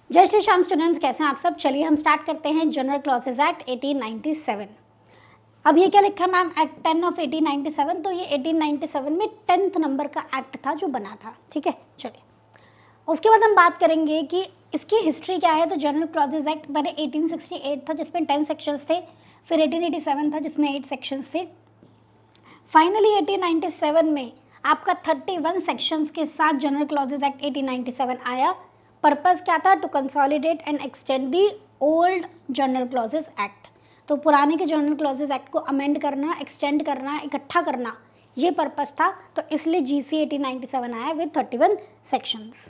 जय श्री श्याम स्टूडेंट्स, कैसे हैं आप सब। चलिए हम स्टार्ट करते हैं जनरल क्लॉसेज एक्ट 1897। अब ये क्या लिखा है मैम, एक्ट 10 ऑफ 1897। तो ये 1897 में 10th नंबर का एक्ट था जो बना था। ठीक है, चलिए उसके बाद हम बात करेंगे कि इसकी हिस्ट्री क्या है। तो जनरल क्लॉसेज एक्ट पहले 1868 था जिसमें 10 सेक्शंस थे, फिर 1887 था जिसमें 8 सेक्शंस थे। फाइनली 1897 में आपका 31 सेक्शंस के साथ जनरल क्लॉसेज एक्ट 1897 आया। पर्पस क्या था, to consolidate and extend the old general clauses act. तो पुराने के जनरल क्लॉसेज एक्ट को अमेंड करना, एक्सटेंड करना, इकट्ठा करना, ये पर्पस था। तो इसलिए जीसी 1897 आया विद 31 सेक्शंस।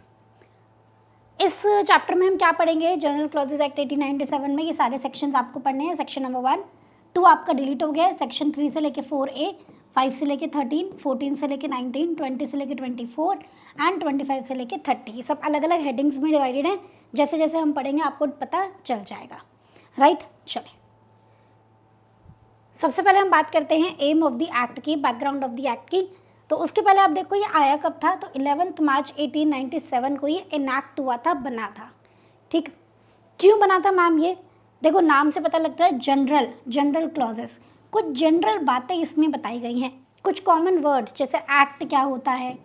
इस चैप्टर में हम क्या पढ़ेंगे, जनरल क्लॉसेज एक्ट 1897 में ये सारे सेक्शंस आपको पढ़ने हैं। सेक्शन नंबर 1, 2 आपका डिलीट हो गया है। सेक्शन 3 से लेके 4A, 5 से लेके 13, 14 से लेके 19, 20 से लेके 24 एंड 25 से लेके 30। ये सब अलग अलग हेडिंग्स में डिवाइडेड है। जैसे जैसे हम पढ़ेंगे आपको पता चल जाएगा, राइट। चलिए सबसे पहले हम बात करते हैं एम ऑफ द एक्ट की, बैकग्राउंड ऑफ द एक्ट की। तो उसके पहले आप देखो ये आया कब था। तो 11 मार्च 1897 को ये इनैक्ट हुआ था, बना था। ठीक, क्यों बना था मैम, ये देखो नाम से पता लगता है जनरल, जनरल क्लॉजेस। कुछ जनरल बातें इसमें बताई गई हैं, कुछ कॉमन वर्ड्स जैसे एक्ट क्या होता है,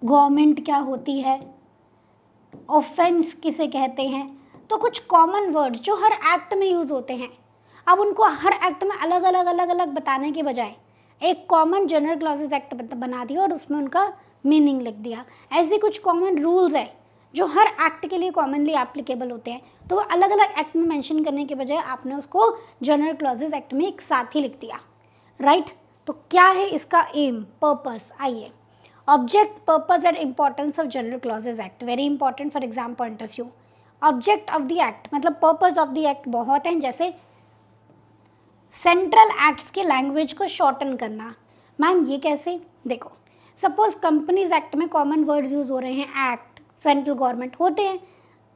गवर्नमेंट क्या होती है, ऑफेंस किसे कहते हैं। तो कुछ कॉमन वर्ड्स जो हर एक्ट में यूज होते हैं, अब उनको हर एक्ट में अलग अलग बताने के बजाय एक कॉमन जनरल क्लॉजेस एक्ट बना दिया और उसमें उनका मीनिंग लिख दिया। ऐसे कुछ कॉमन रूल्स है जो हर एक्ट के लिए कॉमनली एप्लीकेबल होते हैं। तो वो अलग अलग एक्ट में मेंशन करने के बजाय आपने उसको जनरल क्लॉजेस एक्ट में एक साथ ही लिख दिया, राइट। तो क्या है इसका एम, पर्पस, आइए। Object, purpose and importance of general clauses act, very important for exam point of view. Object of the act मतलब पर्पस ऑफ द एक्ट बहुत हैं, जैसे सेंट्रल एक्ट्स के लैंग्वेज को शॉर्टन करना। मैम ये कैसे, देखो सपोज कंपनीज एक्ट में कॉमन वर्ड्स यूज हो रहे हैं, एक्ट, सेंट्रल गवर्नमेंट होते हैं,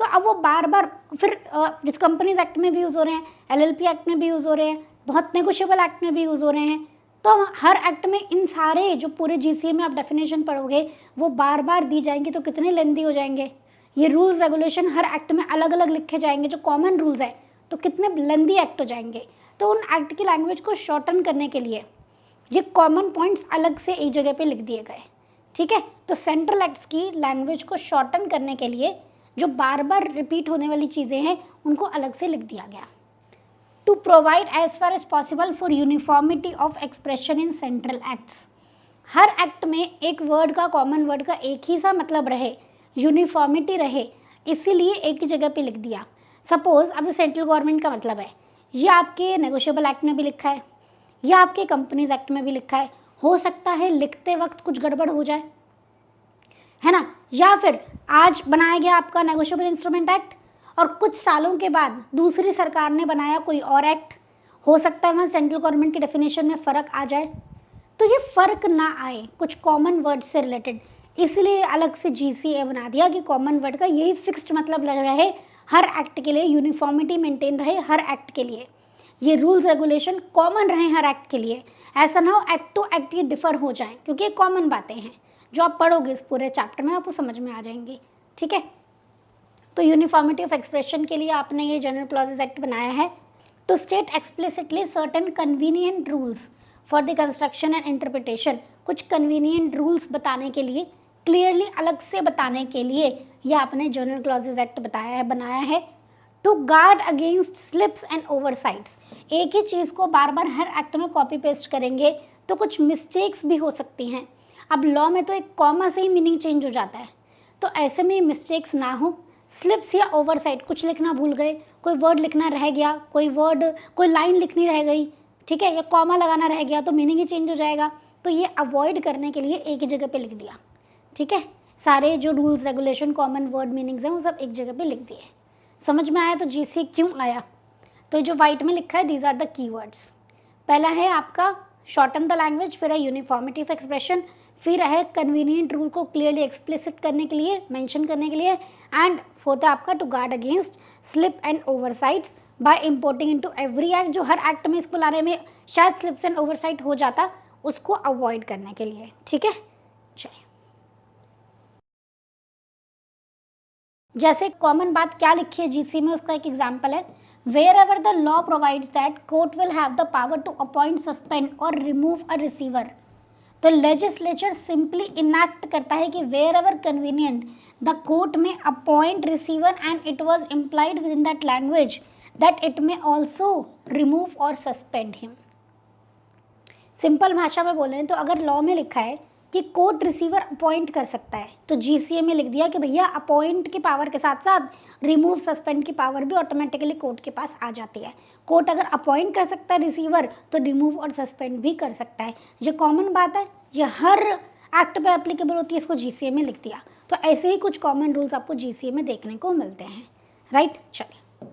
तो अब वो बार बार फिर जिस कंपनीज एक्ट में भी यूज हो रहे हैं, एलएलपी एक्ट में भी यूज हो रहे हैं, बहुत नेगोशिएबल एक्ट में भी यूज हो रहे हैं। तो हर एक्ट में इन सारे जो पूरे जीसीए में आप डेफिनेशन पढ़ोगे वो बार बार दी जाएंगी, तो कितने लेंदी हो जाएंगे। ये रूल्स रेगुलेशन हर एक्ट में अलग अलग लिखे जाएंगे जो कॉमन रूल्स है, तो कितने लेंदी एक्ट हो जाएंगे। तो उन एक्ट की लैंग्वेज को शॉर्टन करने के लिए ये कॉमन पॉइंट्स अलग से एक जगह पे लिख दिए गए, ठीक है। तो सेंट्रल एक्ट्स की लैंग्वेज को शॉर्टन करने के लिए जो बार बार रिपीट होने वाली चीज़ें हैं उनको अलग से लिख दिया गया। To provide as far as possible for uniformity of expression in central acts, हर एक्ट में एक वर्ड का, कॉमन वर्ड का एक ही सा मतलब रहे, यूनिफॉर्मिटी रहे, इसीलिए एक ही जगह पे लिख दिया। सपोज अब सेंट्रल गवर्नमेंट का मतलब है, ये आपके नेगोशिएबल एक्ट में भी लिखा है, या आपके कंपनीज एक्ट में भी लिखा है। हो सकता है लिखते वक्त कुछ गड़बड़ हो जाए, है ना, या फिर आज बनाया गया आपका नेगोशिएबल इंस्ट्रूमेंट एक्ट और कुछ सालों के बाद दूसरी सरकार ने बनाया कोई और एक्ट, हो सकता है वहाँ सेंट्रल गवर्नमेंट की डेफिनेशन में फ़र्क आ जाए। तो ये फ़र्क ना आए कुछ कॉमन वर्ड से रिलेटेड, इसलिए अलग से जीसीए बना दिया कि कॉमन वर्ड का यही फिक्स्ड मतलब लग रहे हर एक्ट के लिए, यूनिफॉर्मिटी मेंटेन रहे हर एक्ट के लिए, ये रूल्स रेगुलेशन कॉमन रहे हर एक्ट के लिए। ऐसा ना हो एक्ट टू एक्ट ये डिफर हो जाए, क्योंकि ये कॉमन बातें हैं जो आप पढ़ोगे इस पूरे चैप्टर में आपको समझ में आ जाएंगी, ठीक है। तो यूनिफॉर्मिटी ऑफ एक्सप्रेशन के लिए आपने ये जनरल क्लॉजेज एक्ट बनाया है। To state explicitly certain convenient rules for the construction and interpretation, कुछ कन्वीनियंट रूल्स बताने के लिए, क्लियरली अलग से बताने के लिए ये आपने जनरल क्लॉजेज एक्ट बताया है, बनाया है। To guard against slips and oversights, एक ही चीज़ को बार बार हर एक्ट में कॉपी पेस्ट करेंगे तो कुछ मिस्टेक्स भी हो सकती हैं। अब लॉ में तो एक कॉमा से ही मीनिंग चेंज हो जाता है, तो ऐसे में मिस्टेक्स ना हो। स्लिप्स या ओवरसाइट, कुछ लिखना भूल गए, कोई वर्ड लिखना रह गया, कोई वर्ड, कोई लाइन लिखनी रह गई, ठीक है, या कॉमा लगाना रह गया तो मीनिंग ही चेंज हो जाएगा। तो ये अवॉइड करने के लिए एक ही जगह पे लिख दिया, ठीक है। सारे जो rules regulation common word meanings हैं वो सब एक जगह पे लिख दिए। समझ में आया तो जीसी क्यों आया। तो जो वाइट में लिखा है दीज आर द कीवर्ड्स। पहला है आपका शॉर्टन द लैंग्वेज, फिर है यूनिफॉर्मिटी ऑफ एक्सप्रेशन, फिर है कन्वीनियंट रूल को क्लियरली एक्सप्लिसिट करने के लिए, मेंशन करने के लिए, एंड फोर्थ है आपका to guard against slip and oversights by importing into every act, जो हर एक्ट में इसको लाने में शायद स्लिप्स एंड ओवरसाइट हो जाता, उसको अवॉइड करने के लिए, ठीक है। चलिए जैसे कॉमन बात क्या लिखी है जीसी में, उसका एक एग्जाम्पल है, wherever the law provides that court will have the power to appoint, suspend or remove a receiver, तो लेजिस्लेचर सिंपली इनैक्ट करता है कि wherever convenient the court may appoint receiver and it was implied within that language that it may also remove or suspend him. Simple भाषा में बोले तो अगर law में लिखा है कि कोर्ट रिसीवर अपॉइंट कर सकता है, तो जीसीए में लिख दिया कि भैया अपॉइंट की पावर के साथ साथ रिमूव सस्पेंड की पावर भी ऑटोमेटिकली कोर्ट के पास आ जाती है। कोर्ट अगर अपॉइंट कर सकता है रिसीवर तो रिमूव और सस्पेंड भी कर सकता है। ये कॉमन बात है, ये हर एक्ट पे एप्लीकेबल होती है, इसको जीसीए में लिख दिया। तो ऐसे ही कुछ कॉमन रूल्स आपको जीसीए में देखने को मिलते हैं, राइट। चलिए,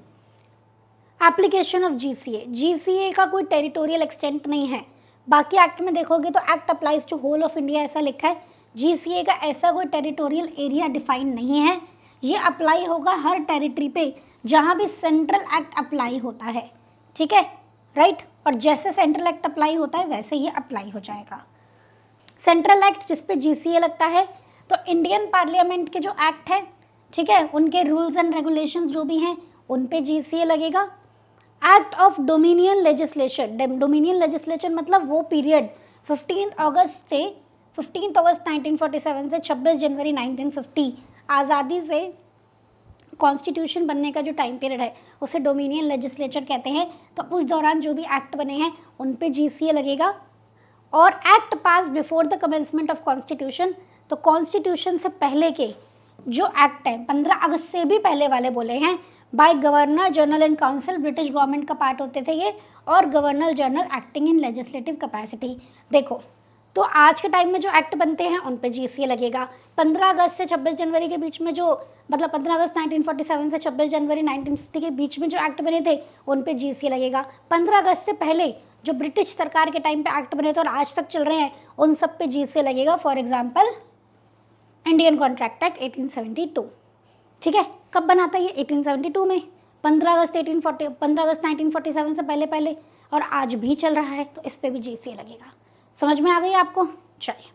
एप्लीकेशन ऑफ जीसीए। जीसीए का कोई टेरिटोरियल एक्सटेंट नहीं है। बाकी एक्ट में देखोगे तो act applies to whole of India ऐसा लिखा है। जीसीए का ऐसा कोई टेरिटोरियल एरिया डिफाइन नहीं है। ये अप्लाई होगा हर टेरिटरी पे जहाँ भी सेंट्रल एक्ट अप्लाई होता है, ठीक है, राइट। और जैसे सेंट्रल एक्ट अप्लाई होता है वैसे ये अप्लाई हो जाएगा। सेंट्रल एक्ट जिस पे जीसीए लगता है, तो इंडियन पार्लियामेंट के जो एक्ट है, ठीक है, उनके रूल्स एंड रेगुलेशंस जो भी हैं उन पे जीसीए लगेगा। Act of dominion legislation, dominion legislation मतलब वो पीरियड 15 अगस्त 1947 से 26 जनवरी 1950 आज़ादी से कॉन्स्टिट्यूशन बनने का जो टाइम पीरियड है उसे डोमिनियन लेजिस्लेचर कहते हैं। तो उस दौरान जो भी एक्ट बने हैं उन पे जीसीए लगेगा। और act pass before the commencement of constitution, तो कॉन्स्टिट्यूशन से पहले के जो एक्ट है 15 अगस्त से भी पहले वाले बोले हैं, by governor general and council, British government का पार्ट होते थे ये, और governor general acting in legislative capacity. देखो, तो आज के टाइम में जो एक्ट बनते हैं उन पे जीसीए लगेगा। 15 अगस्त से 26 जनवरी के बीच में जो, मतलब 15 अगस्त 1947 से 26 जनवरी 1950 के बीच में जो एक्ट बने थे उन पे जीसीए लगेगा। 15 अगस्त से पहले जो ब्रिटिश सरकार के टाइम पे एक्ट बने थे और आज तक चल रहे हैं उन सब पे जीसीए लगेगा। For example Indian contract act 1872, ठीक है, कब बना था ये? 1872 में, 15 अगस्त 1947 से पहले और आज भी चल रहा है, तो इस पे भी जीसीए लगेगा। समझ में आ गई आपको? चलिए,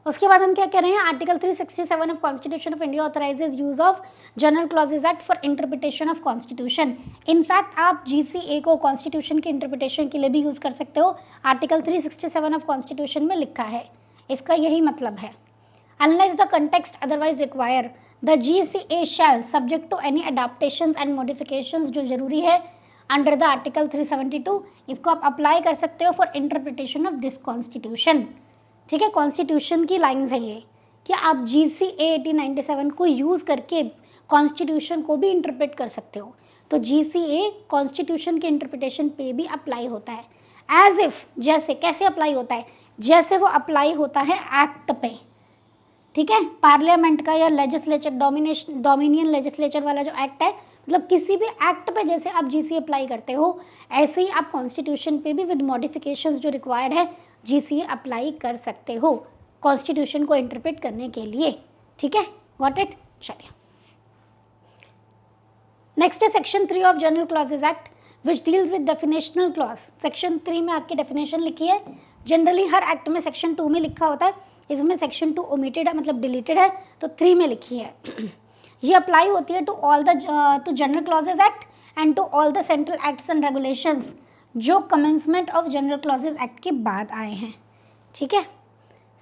उसके बाद हम क्या कह रहे हैं, article 367 of constitution of India authorises use of general clauses act for interpretation of constitution. In fact आप जीसीए को कॉन्स्टिट्यूशन के इंटरप्रिटेशन के लिए भी यूज कर सकते हो। आर्टिकल 367 ऑफ कॉन्स्टिट्यूशन में लिखा है, इसका यही मतलब है, unless the context otherwise require the GCA shall subject to any adaptations and modifications, जो जरूरी है अंडर द आर्टिकल 372, इसको आप अप्लाई कर सकते हो for interpretation of this constitution, ठीक है। कॉन्स्टिट्यूशन की लाइन्स है ये कि आप GCA 1897 को यूज़ करके कॉन्स्टिट्यूशन को भी इंटरप्रेट कर सकते हो। तो GCA कॉन्स्टिट्यूशन के इंटरप्रिटेशन पे भी अप्लाई होता है, एज इफ, जैसे, कैसे अप्लाई होता है, जैसे वो अप्लाई होता है एक्ट पे, ठीक है। पार्लियामेंट का या लेजिस्लेचर, डोमिनियन लेजिस्लेचर वाला जो एक्ट है, मतलब किसी भी एक्ट पे जैसे आप जीसीए अप्लाई करते हो ऐसे ही आप कॉन्स्टिट्यूशन पे भी विद मॉडिफिकेशंस जो रिक्वायर्ड है जीसीए अप्लाई कर सकते हो कॉन्स्टिट्यूशन को इंटरप्रेट करने के लिए, ठीक है। Got it? चलिए, नेक्स्ट है section 3 of general clauses act which deals with definitional clause. Section 3 में आपकी डेफिनेशन लिखी है। जनरली हर एक्ट में सेक्शन 2 में लिखा होता है, इसमें सेक्शन 2 ओमिटेड है, मतलब डिलीटेड है, तो 3 में लिखी है। ये अप्लाई होती है to all the to general clauses act and to all the central acts and regulations जो commencement of general clauses act के बाद आए हैं, ठीक है।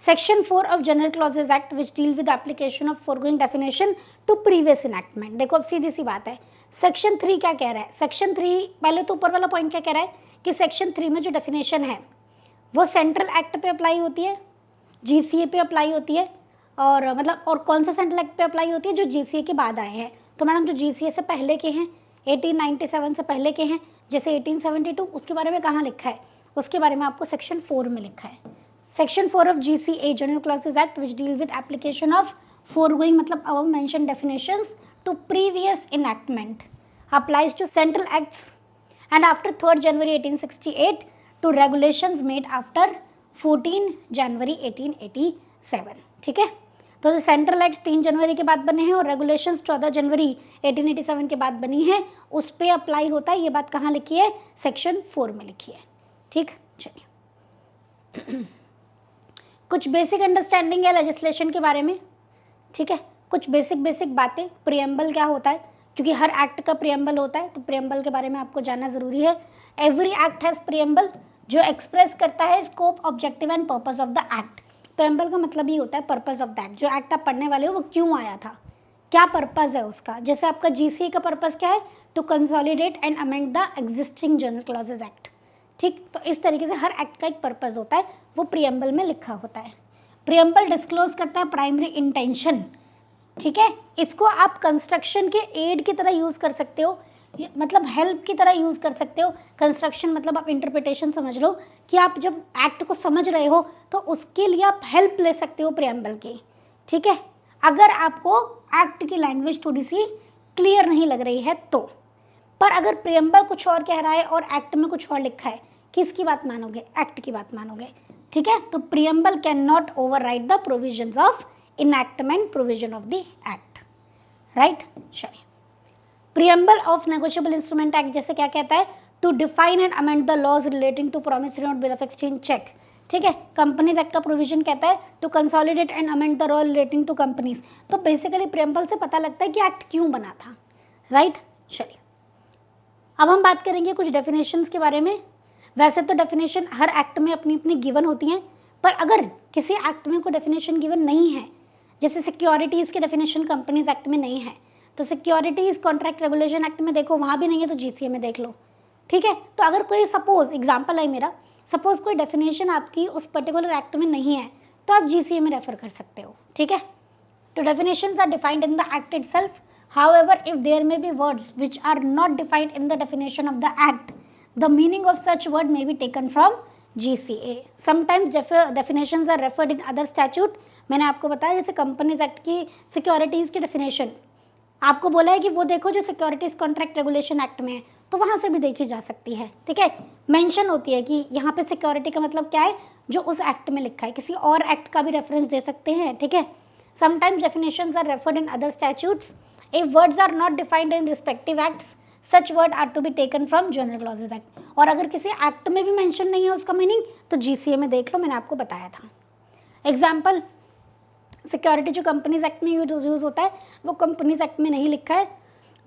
Section 4 of general clauses act which deal with application of foregoing definition to previous enactment. देखो अब सीधी सी बात है, सेक्शन 3 क्या कह रहा है? सेक्शन 3 पहले तो ऊपर वाला पॉइंट क्या कह रहा है कि सेक्शन 3 में जो डेफिनेशन है वो सेंट्रल एक्ट पे अप्लाई होती है, जीसीए पे अप्लाई होती है, और मतलब और कौन सा सेंट्रल एक्ट पे अप्लाई होती है? जो जीसीए के बाद आए हैं। तो मैडम जो जीसीए से पहले के हैं, 1897 से पहले के हैं, जैसे 1872, उसके बारे में कहाँ लिखा है? उसके बारे में आपको सेक्शन 4 में लिखा है। Section 4 of GCA general clauses act which deal with application of foregoing, मतलब above mentioned definitions to previous enactment applies to central acts and after 3 January 1868 to regulations made after 14 January 1887, ठीक है। तो जो central act 3 जनवरी के बाद बने हैं और रेगुलेशंस 14 जनवरी 1887 के बाद बनी है, उस पर अप्लाई होता है। ये बात कहाँ लिखी है? सेक्शन 4 में लिखी है, ठीक। चलिए, कुछ बेसिक अंडरस्टैंडिंग है लेजिस्लेशन के बारे में, ठीक है। कुछ बेसिक बेसिक बातें, प्रियम्बल क्या होता है, क्योंकि हर एक्ट का प्रियम्बल होता है, तो प्रियम्बल के बारे में आपको जानना ज़रूरी है। एवरी एक्ट हैज़ प्रियम्बल, जो एक्सप्रेस करता है scope, objective and purpose of the act. Preamble का मतलब ये होता है पर्पस ऑफ द एक्ट, जो एक्ट आप पढ़ने वाले हो वो क्यों आया था, क्या पर्पस है उसका। जैसे आपका जीसीए का पर्पस क्या है, to consolidate and amend the existing general clauses act. ठीक, तो इस तरीके से हर एक्ट का एक पर्पस होता है, वो प्रियम्बल में लिखा होता है। प्रियम्बल डिस्क्लोज करता है प्राइमरी इंटेंशन, ठीक है। इसको आप कंस्ट्रक्शन के एड की तरह यूज़ कर सकते हो, मतलब हेल्प की तरह यूज़ कर सकते हो। कंस्ट्रक्शन मतलब आप इंटरप्रिटेशन समझ लो कि आप जब एक्ट को समझ रहे हो तो उसके लिए आप हेल्प ले सकते हो प्रियम्बल की, ठीक है। अगर आपको एक्ट की लैंग्वेज थोड़ी सी क्लियर नहीं लग रही है तो, पर अगर प्रियम्बल कुछ और कह रहा है और एक्ट में कुछ और लिखा है, किसकी बात मानोगे, एक्ट की बात मानोगे, ठीक है। तो preamble cannot override the provisions of enactment provision of the act, right. चलिए, preamble of negotiable instrument act जैसे क्या कहता है, to define and amend the laws relating to promissory note, bill of exchange, cheque, ठीक है। Companies act का provision कहता है to consolidate and amend the law relating to companies. तो बेसिकली प्रियम्बल से पता लगता है कि एक्ट क्यों बना था, राइट। चलिए, अब हम बात करेंगे कुछ डेफिनेशंस के बारे में। वैसे तो डेफिनेशन हर एक्ट में अपनी अपनी गिवन होती हैं, पर अगर किसी एक्ट में कोई डेफिनेशन गिवन नहीं है, जैसे सिक्योरिटीज़ की डेफिनेशन कंपनीज एक्ट में नहीं है, तो सिक्योरिटीज़ कॉन्ट्रैक्ट रेगुलेशन एक्ट में देखो, वहाँ भी नहीं है, तो जीसीए में देख लो, ठीक है। तो अगर कोई सपोज एग्जाम्पल है मेरा, सपोज कोई डेफिनेशन आपकी उस पर्टिकुलर एक्ट में नहीं है, तो आप जीसीए में रेफर कर सकते हो, ठीक है। तो definitions are defined in the act itself. However, if there may be words which are not defined in the definition of the act, the meaning of such word may be taken from GCA. Sometimes definitions are referred in other statute. मैंने आपको बताया जैसे companies act की securities की definition आपको बोला है कि वो देखो जो सिक्योरिटीज़ कॉन्ट्रैक्ट रेगुलेशन एक्ट में है, तो वहाँ से भी देखी जा सकती है, ठीक है। मेंशन होती है कि यहाँ पे सिक्योरिटी का मतलब क्या है, जो उस एक्ट में लिखा है, किसी और एक्ट का भी रेफरेंस दे सकते हैं, ठीक है। Sometimes definitions are referred in other statutes. If words are not defined in respective acts, such word are to be taken from General Clauses Act. और अगर किसी एक्ट में भी मेंशन नहीं है उसका मीनिंग, तो जीसीए में देख लो, मैंने आपको बताया था। एग्जाम्पल, सिक्योरिटी जो कंपनीज एक्ट में यूज होता है वो कंपनीज एक्ट में नहीं लिखा है,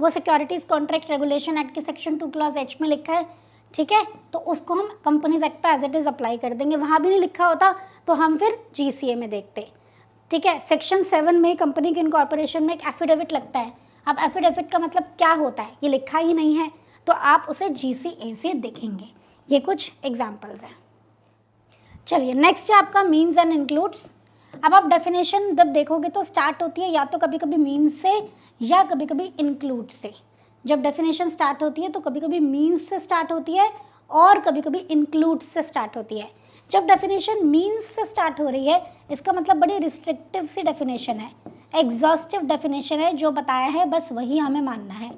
वो सिक्योरिटीज कॉन्ट्रैक्ट रेगुलेशन एक्ट के सेक्शन 2 क्लॉज H में लिखा है, ठीक है। तो उसको हम कंपनीज एक्ट पे एज इट इज अप्लाई कर देंगे, वहाँ भी नहीं लिखा होता तो हम फिर जीसीए में देखते, ठीक है। सेक्शन 7 में कंपनी के इनकॉर्पोरेशन में एक एफिडेविट लगता है। अब एफिडेविट का मतलब क्या होता है, ये लिखा ही नहीं है, तो आप उसे जीसीए से देखेंगे। ये कुछ एग्जांपल्स हैं। चलिए, नेक्स्ट है आपका मीन्स एंड इंक्लूड्स। अब आप डेफिनेशन जब देखोगे तो स्टार्ट होती है या तो कभी कभी मीन्स से या कभी कभी इंक्लूड से। जब डेफिनेशन स्टार्ट होती है तो कभी कभी मीन्स से स्टार्ट होती है और कभी कभी इंक्लूड से स्टार्ट होती है। जब डेफिनेशन मीन्स से स्टार्ट हो रही है, इसका मतलब बड़ी रिस्ट्रिक्टिव सी डेफिनेशन है, एग्जॉस्टिव डेफिनेशन है, जो बताया है बस वही हमें मानना है।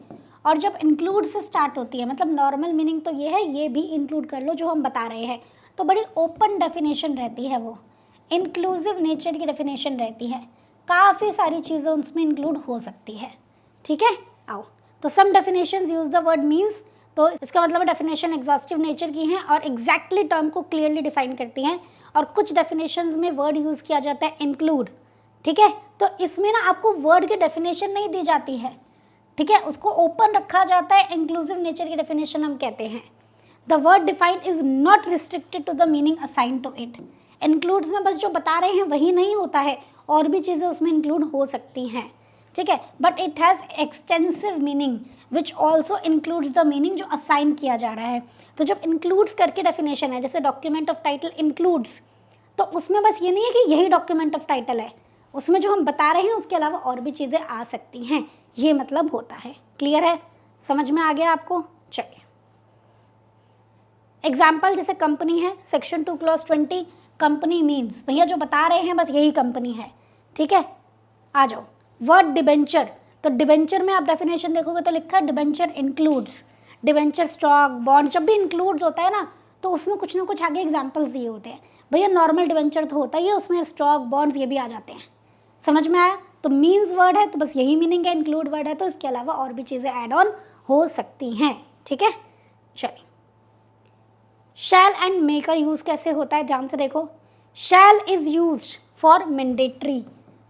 और जब इंक्लूड से स्टार्ट होती है, मतलब नॉर्मल मीनिंग तो ये है, ये भी इंक्लूड कर लो जो हम बता रहे हैं, तो बड़ी ओपन डेफिनेशन रहती है, वो इंक्लूसिव नेचर की डेफिनेशन रहती है, काफ़ी सारी चीज़ें उसमें इंक्लूड हो सकती है, ठीक है। आओ, तो some definitions use the word means, तो इसका मतलब डेफिनेशन एग्जॉस्टिव नेचर की हैं और एग्जैक्टली टर्म को क्लियरली डिफाइन करती हैं। और कुछ डेफिनेशंस में वर्ड यूज़ किया जाता है इंक्लूड, ठीक है। तो इसमें ना आपको वर्ड की डेफिनेशन नहीं दी जाती है, ठीक है, उसको ओपन रखा जाता है, इंक्लूसिव नेचर की डेफिनेशन हम कहते हैं। The word defined is not restricted to the meaning assign to it. Includes में बस जो बता रहे हैं वही नहीं होता है, और भी चीज़ें उसमें इंक्लूड हो सकती हैं, ठीक है। But it has extensive meaning which also includes the meaning जो असाइन किया जा रहा है। तो जब इंक्लूड्स करके डेफिनेशन है, जैसे डॉक्यूमेंट ऑफ टाइटल इंक्लूड्स, तो उसमें बस ये नहीं है कि यही डॉक्यूमेंट ऑफ टाइटल है, उसमें जो हम बता रहे हैं उसके अलावा और भी चीज़ें आ सकती हैं, ये मतलब होता है। क्लियर है, समझ में आ गया आपको। चलिए, एग्जाम्पल जैसे कंपनी है, सेक्शन 2 क्लॉज 20, कंपनी मीन्स, भैया जो बता रहे हैं बस यही कंपनी है, ठीक है। आ जाओ, वर्ड डिबेंचर, तो डिबेंचर में आप डेफिनेशन देखोगे तो लिखा है debenture includes, debenture stock bond, जब भी इंक्लूड्स होता है ना तो उसमें कुछ ना कुछ आगे एग्जाम्पल्स दिए होते हैं। भैया नॉर्मल डिबेंचर तो होता ही है, उसमें स्टॉक बॉन्ड्स ये भी आ जाते हैं, समझ में आया। तो मीन्स वर्ड है तो बस यही मीनिंग है, इंक्लूड वर्ड है तो इसके अलावा और भी चीज़ें ऐड ऑन हो सकती हैं, ठीक है। चलिए, शैल एंड मे का यूज़ कैसे होता है, ध्यान से देखो। Shall is used for mandatory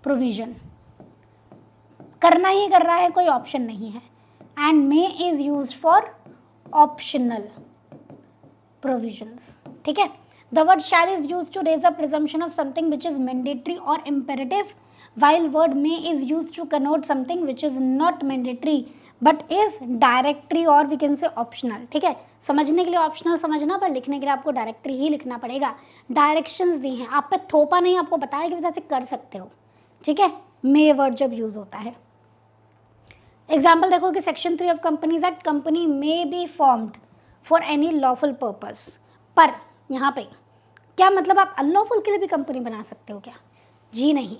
provision, करना ही कर रहा है, कोई ऑप्शन नहीं है। And may is used for optional provisions, ठीक है। The word shall is used to raise the presumption of something which is mandatory or imperative, while word may is used to connote something which is not mandatory but is directory or we can say optional, ठीक है। समझने के लिए optional समझना, पर लिखने के लिए आपको डायरेक्टरी ही लिखना पड़ेगा। डायरेक्शंस दी हैं, आप पे थोपा नहीं, आपको बताया कि वैसे कर सकते हो, ठीक है। मे वर्ड जब यूज होता है, एग्जाम्पल देखो कि section 3 of companies act, company may be formed for any lawful purpose, पर यहाँ पे क्या मतलब आप अनलॉफुल के लिए भी कंपनी बना सकते हो क्या? जी नहीं,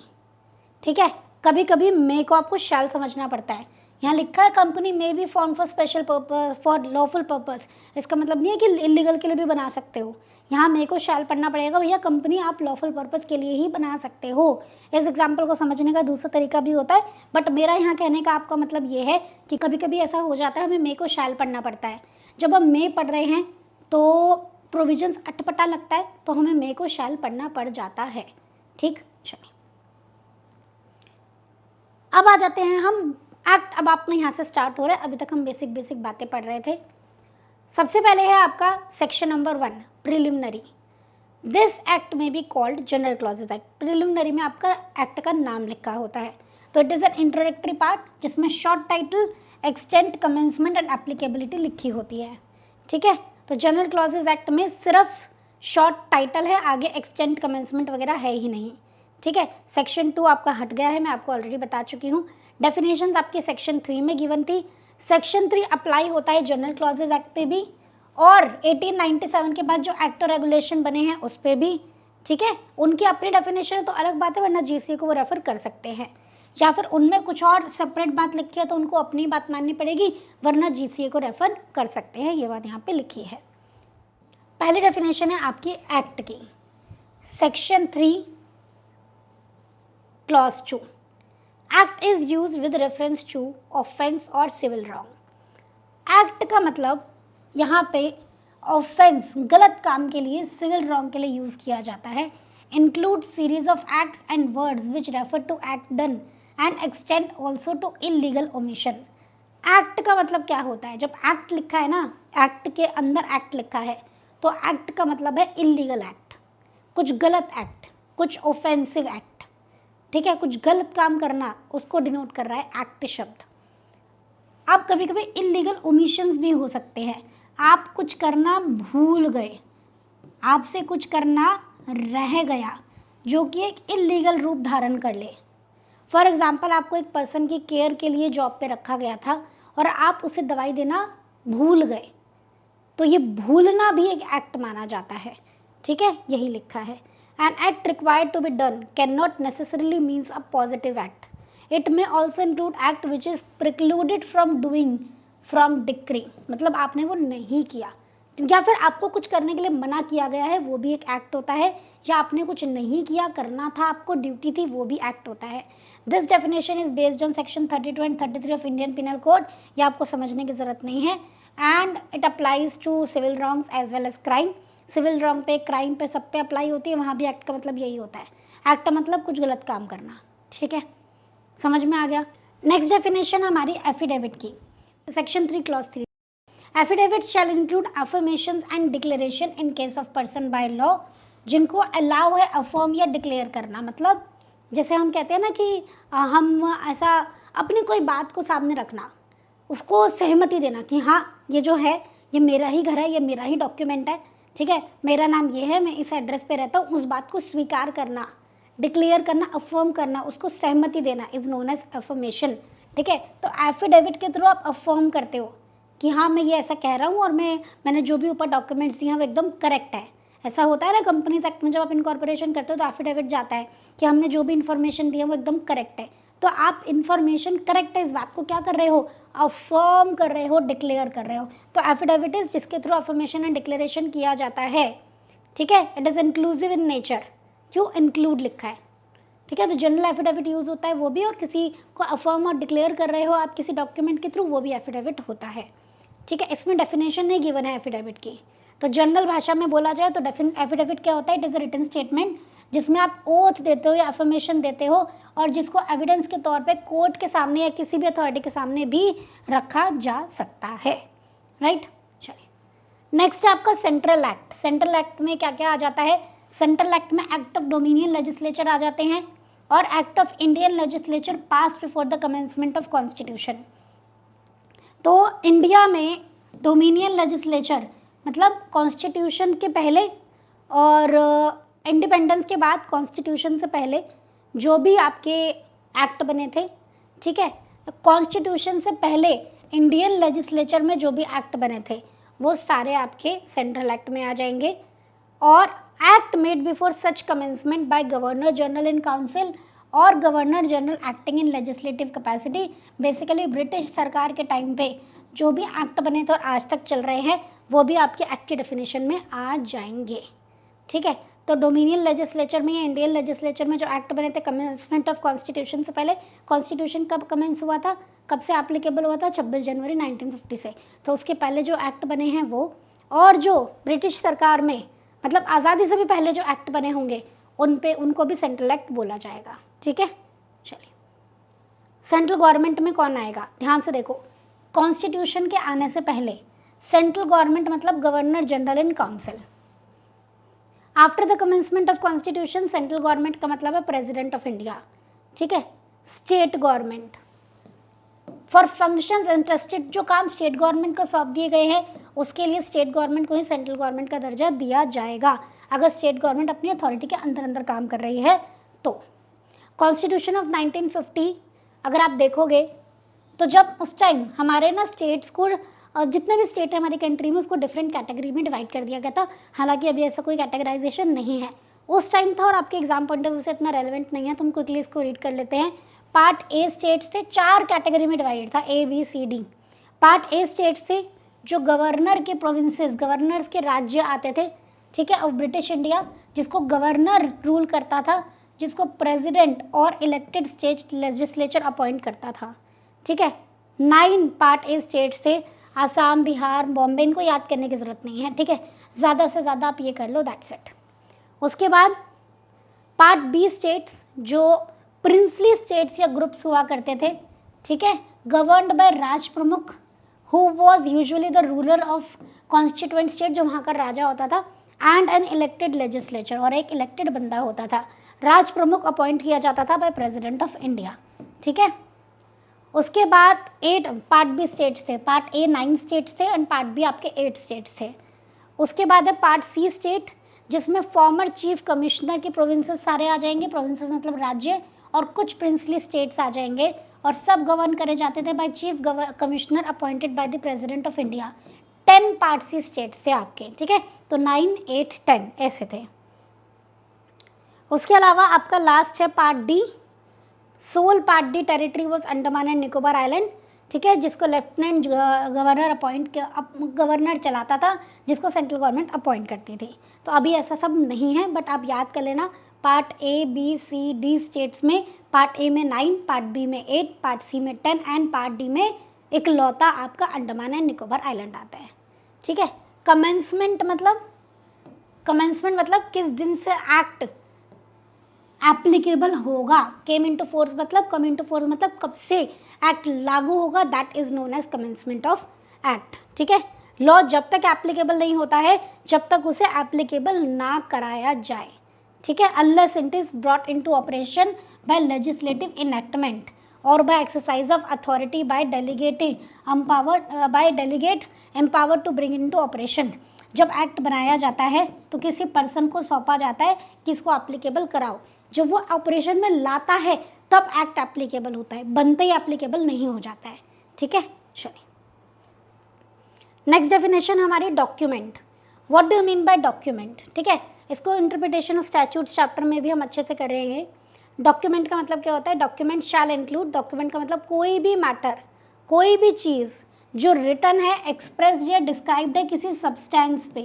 ठीक है। कभी कभी मे को आपको शैल समझना पड़ता है। यहाँ लिखा है company may be form for special purpose for lawful purpose, इसका मतलब नहीं है कि इलीगल के लिए भी बना सकते हो। यहाँ मे को शैल पढ़ना पड़ेगा, भैया कंपनी आप लॉफुल पर्पस के लिए ही बना सकते हो। इस एग्जाम्पल को समझने का दूसरा तरीका भी होता है, बट मेरा यहाँ कहने का आपका मतलब ये है कि कभी कभी ऐसा हो जाता है हमें मे को शैल पढ़ना पड़ता है। जब हम मे पढ़ रहे हैं तो प्रोविजंस अटपटा लगता है, तो हमें मे को शैल पढ़ना पड़ जाता है, ठीक। चलिए अब आ जाते हैं हम एक्ट। अब आपने यहाँ से स्टार्ट हो रहा है, अभी तक हम बेसिक बातें पढ़ रहे थे। सबसे पहले है आपका section number 1 preliminary. This act may be called general clauses act. Preliminary में आपका एक्ट का नाम लिखा होता है, तो it is an introductory part जिसमें short title, extent, commencement and applicability लिखी होती है, ठीक है। तो जनरल क्लॉजेज एक्ट में सिर्फ शॉर्ट टाइटल है, आगे एक्सटेंट, कमेंसमेंट वगैरह है ही नहीं, ठीक है। सेक्शन 2 आपका हट गया है, मैं आपको ऑलरेडी बता चुकी हूँ। डेफिनेशंस आपके सेक्शन 3 में गिवन थी। सेक्शन 3 अप्लाई होता है जनरल क्लॉजेज एक्ट पे भी, और 1897 के बाद जो एक्ट और रेगुलेशन बने हैं उस पर भी, ठीक है। उनकी अपनी डेफिनेशन है तो अलग बात है, वरना जीसीए को वो रेफर कर सकते हैं, या फिर उनमें कुछ और सेपरेट बात लिखी है तो उनको अपनी बात माननी पड़ेगी, वरना जीसीए को रेफर कर सकते हैं। ये बात यहाँ पे लिखी है। पहली डेफिनेशन है आपकी एक्ट की, section 3 clause 2, act is use with reference to offence और सिविल रॉन्ग। एक्ट का मतलब यहाँ पे ऑफेंस, गलत काम के लिए, सिविल रॉन्ग के लिए यूज किया जाता है। Include series of acts and words which refer to act done and extend also to illegal omission. Act का मतलब क्या होता है? जब एक्ट लिखा है ना, एक्ट के अंदर एक्ट लिखा है, तो एक्ट का मतलब है इलीगल एक्ट, कुछ गलत एक्ट, कुछ ऑफेंसिव एक्ट, ठीक है। कुछ गलत काम करना, उसको डिनोट कर रहा है एक्ट शब्द। अब कभी कभी इलीगल ओमिशंस भी हो सकते हैं। आप कुछ करना भूल गए, आपसे कुछ करना रह गया, जो कि एक इलीगल रूप धारण कर ले। फॉर एग्जाम्पल, आपको एक पर्सन की केयर के लिए जॉब पे रखा गया था और आप उसे दवाई देना भूल गए, तो ये भूलना भी एक एक्ट माना जाता है, ठीक है। यही लिखा है। An act required to be done cannot necessarily means a positive act. It may also include act which is precluded from doing from decree. मतलब आपने वो नहीं किया, या फिर आपको कुछ करने के लिए मना किया गया है, वो भी एक एक्ट होता है। या आपने कुछ नहीं किया, करना था, आपको ड्यूटी थी, वो भी एक्ट होता है। This definition is based on section 32 and 33 of Indian penal code. ये आपको समझने की जरूरत नहीं है। And it applies to civil wrongs as well as crime. Civil wrong पे, क्राइम पे, सब पे अप्लाई होती है। वहाँ भी एक्ट का मतलब यही होता है। एक्ट मतलब कुछ गलत काम करना, ठीक है। समझ में आ गया। नेक्स्ट डेफिनेशन हमारी एफिडेविट की, section 3 clause 3। Affidavit shell include affirmation and declaration in case of person by law, जिनको अलाउ है अफर्म या डिक्लेयर करना। मतलब जैसे हम कहते हैं ना कि हम ऐसा अपनी कोई बात को सामने रखना, उसको सहमति देना कि हाँ ये जो है ये मेरा ही घर है, ये मेरा ही डॉक्यूमेंट है, ठीक है, मेरा नाम ये है, मैं इस एड्रेस पे रहता हूँ। उस बात को स्वीकार करना, डिक्लेयर करना, अफर्म करना, उसको सहमति देना इज नोन एज अफर्मेशन, ठीक है। तो एफिडेविट के थ्रू आप अफर्म करते हो कि हाँ मैं ये ऐसा कह रहा हूँ और मैंने जो भी ऊपर डॉक्यूमेंट्स दिए हैं वो एकदम करेक्ट है। ऐसा होता है ना कंपनीज एक्ट में, जब आप इनकॉर्पोरेशन करते हो तो एफिडेविट जाता है कि हमने जो भी इन्फॉर्मेशन दी है वो एकदम करेक्ट है। तो आप इन्फॉर्मेशन करेक्ट है इस बात को क्या कर रहे हो? अफर्म कर रहे हो, डिक्लेयर कर रहे हो। तो एफिडेविट इज जिसके थ्रू अफर्मेशन एंड डिक्लेरेशन किया जाता है, ठीक है। It is inclusive in nature, क्यों इंक्लूड लिखा है, ठीक है। तो जनरल एफिडेविट यूज़ होता है वो भी, और किसी को अफर्म और डिक्लेयर कर रहे हो आप किसी डॉक्यूमेंट के थ्रू, वो भी एफिडेविट होता है, ठीक है। इसमें डेफिनेशन नहीं गिवन है एफिडेविट की। तो जनरल भाषा में बोला जाए तो एफिडेविट क्या होता है? It is a written statement जिसमें आप ओथ देते हो या अफर्मेशन देते हो और जिसको एविडेंस के तौर पे कोर्ट के सामने या किसी भी अथॉरिटी के सामने भी रखा जा सकता है, राइट। चलिए नेक्स्ट है आपका सेंट्रल एक्ट। सेंट्रल एक्ट में क्या क्या आ जाता है? सेंट्रल एक्ट में एक्ट ऑफ डोमिनियन लेजिस्लेचर आ जाते हैं और act of Indian legislature pass before the commencement of constitution. तो इंडिया में डोमिनियन लेजिस्लेचर मतलब कॉन्स्टिट्यूशन के पहले और इंडिपेंडेंस के बाद कॉन्स्टिट्यूशन से पहले जो भी आपके एक्ट बने थे, ठीक है, कॉन्स्टिट्यूशन से पहले इंडियन लेजिस्लेचर में जो भी एक्ट बने थे वो सारे आपके सेंट्रल एक्ट में आ जाएंगे। और act made before such commencement by governor general in council or governor general acting in legislative capacity, basically British सरकार के टाइम पे जो भी एक्ट बने थे और आज तक चल रहे हैं वो भी आपके एक्ट की डेफिनेशन में आ जाएंगे, ठीक है। तो डोमिनियन लेजिस्लेचर में या इंडियन लेजिस्लेचर में जो एक्ट बने थे कमेंसमेंट ऑफ कॉन्स्टिट्यूशन से पहले, कॉन्स्टिट्यूशन कब कमेंस हुआ था, कब से एप्लीकेबल हुआ था, 26 जनवरी 1950 से, तो उसके पहले जो एक्ट बने हैं वो, और जो ब्रिटिश सरकार में मतलब आज़ादी से भी पहले जो एक्ट बने होंगे उन पे उनको भी सेंट्रल एक्ट बोला जाएगा, ठीक है। चलिए सेंट्रल गवर्नमेंट में कौन आएगा, ध्यान से देखो। कॉन्स्टिट्यूशन के आने से पहले सेंट्रल गवर्नमेंट मतलब governor general in council. After the commencement of constitution central government का मतलब है प्रेसिडेंट ऑफ इंडिया, ठीक है। State government for functions interested, जो काम स्टेट गवर्नमेंट को सौंप दिए गए हैं उसके लिए स्टेट गवर्नमेंट को ही सेंट्रल गवर्नमेंट का दर्जा दिया जाएगा, अगर स्टेट गवर्नमेंट अपनी अथॉरिटी के अंदर अंदर काम कर रही है तो। कॉन्स्टिट्यूशन ऑफ 1950 अगर आप देखोगे तो जब उस टाइम हमारे ना स्टेट्स को जितने भी स्टेट है हमारी कंट्री में उसको डिफरेंट कैटेगरी में डिवाइड कर दिया गया था, हालांकि अभी ऐसा कोई कैटेगराइजेशन नहीं है, उस टाइम था और आपके एग्जाम पॉइंट ऑफ व्यू से इतना रेलेवेंट नहीं है, तो हम क्विकली इसको रीड कर लेते हैं। पार्ट ए स्टेट्स थे, 4 कैटेगरी में डिवाइडेड था, A B C D. Part A states थे जो गवर्नर के प्रोविंसेस, गवर्नर्स के राज्य आते थे, ठीक है, ऑफ ब्रिटिश इंडिया, जिसको गवर्नर रूल करता था, जिसको प्रेसिडेंट और इलेक्टेड स्टेट लेजिस्लेचर अपॉइंट करता था, ठीक है। 9 पार्ट ए स्टेट्स थे, आसाम, बिहार, बॉम्बे, इनको याद करने की ज़रूरत नहीं है, ठीक है, ज़्यादा से ज़्यादा आप ये कर लो, दैट्स इट। उसके बाद पार्ट बी स्टेट्स जो प्रिंसली स्टेट्स या ग्रुप्स हुआ करते थे, ठीक है, गवर्नड बाय राज प्रमुख who was usually the ruler of constituent state, जो वहाँ का राजा होता था, एंड एन इलेक्टेड लेजिस्लेचर, और एक इलेक्टेड बंदा होता था, राज प्रमुख अपॉइंट किया जाता था बाय प्रेसिडेंट ऑफ इंडिया, ठीक है। उसके बाद 8 पार्ट बी स्टेट्स थे, पार्ट ए 9 स्टेट्स थे एंड पार्ट बी आपके 8 स्टेट्स थे। उसके बाद है पार्ट सी स्टेट जिसमें फॉर्मर चीफ कमिश्नर के प्रोविंसेस सारे आ जाएंगे, प्रोविंसेस मतलब राज्य, और कुछ प्रिंसली स्टेट्स आ जाएंगे और सब गवर्न करे जाते थे by chief commissioner appointed by the president of India. 10 part C states थे आपके, ठीक है, तो 9, 8, 10 ऐसे थे। उसके अलावा आपका लास्ट है part D, sole part D territory was Andaman and Nicobar island, ठीक है, जिसको लेफ्टिनेंट गवर्नर गवर्नर चलाता था, जिसको सेंट्रल गवर्नमेंट अपॉइंट करती थी। तो अभी ऐसा सब नहीं है, बट आप याद कर लेना, part A B C D states में पार्ट ए में 9, पार्ट बी में 8, पार्ट सी में 10 एंड पार्ट डी में इकलौता आपका अंडमान एंड निकोबार आइलैंड आता है, ठीक है। कमेंसमेंट मतलब किस दिन से एक्ट एप्लीकेबल होगा, केम इनटू फोर्स मतलब, कम इनटू फोर्स मतलब कब से एक्ट लागू होगा, that is known as commencement of act, ठीक है। लॉ जब तक एप्लीकेबल नहीं होता है जब तक उसे एप्लीकेबल ना कराया जाए, ठीक है, unless it is brought into operation by legislative enactment or by exercise of authority by delegate empowered to bring into operation. जब एक्ट बनाया जाता है तो किसी पर्सन को सौंपा जाता है कि इसको एप्लीकेबल कराओ, जब वो ऑपरेशन में लाता है तब एक्ट एप्लीकेबल होता है, बनते ही एप्लीकेबल नहीं हो जाता है, ठीक है। चलिए नेक्स्ट डेफिनेशन हमारी document. What do you mean by document, ठीक है, इसको इंटरप्रिटेशन ऑफ स्टैट्यूट्स चैप्टर में भी हम अच्छे से कर रहे हैं। डॉक्यूमेंट का मतलब क्या होता है, डॉक्यूमेंट शैल इंक्लूड, डॉक्यूमेंट का मतलब कोई भी मैटर, कोई भी चीज़ जो रिटन है, एक्सप्रेस्ड या डिस्क्राइब्ड है किसी सब्सटेंस पे,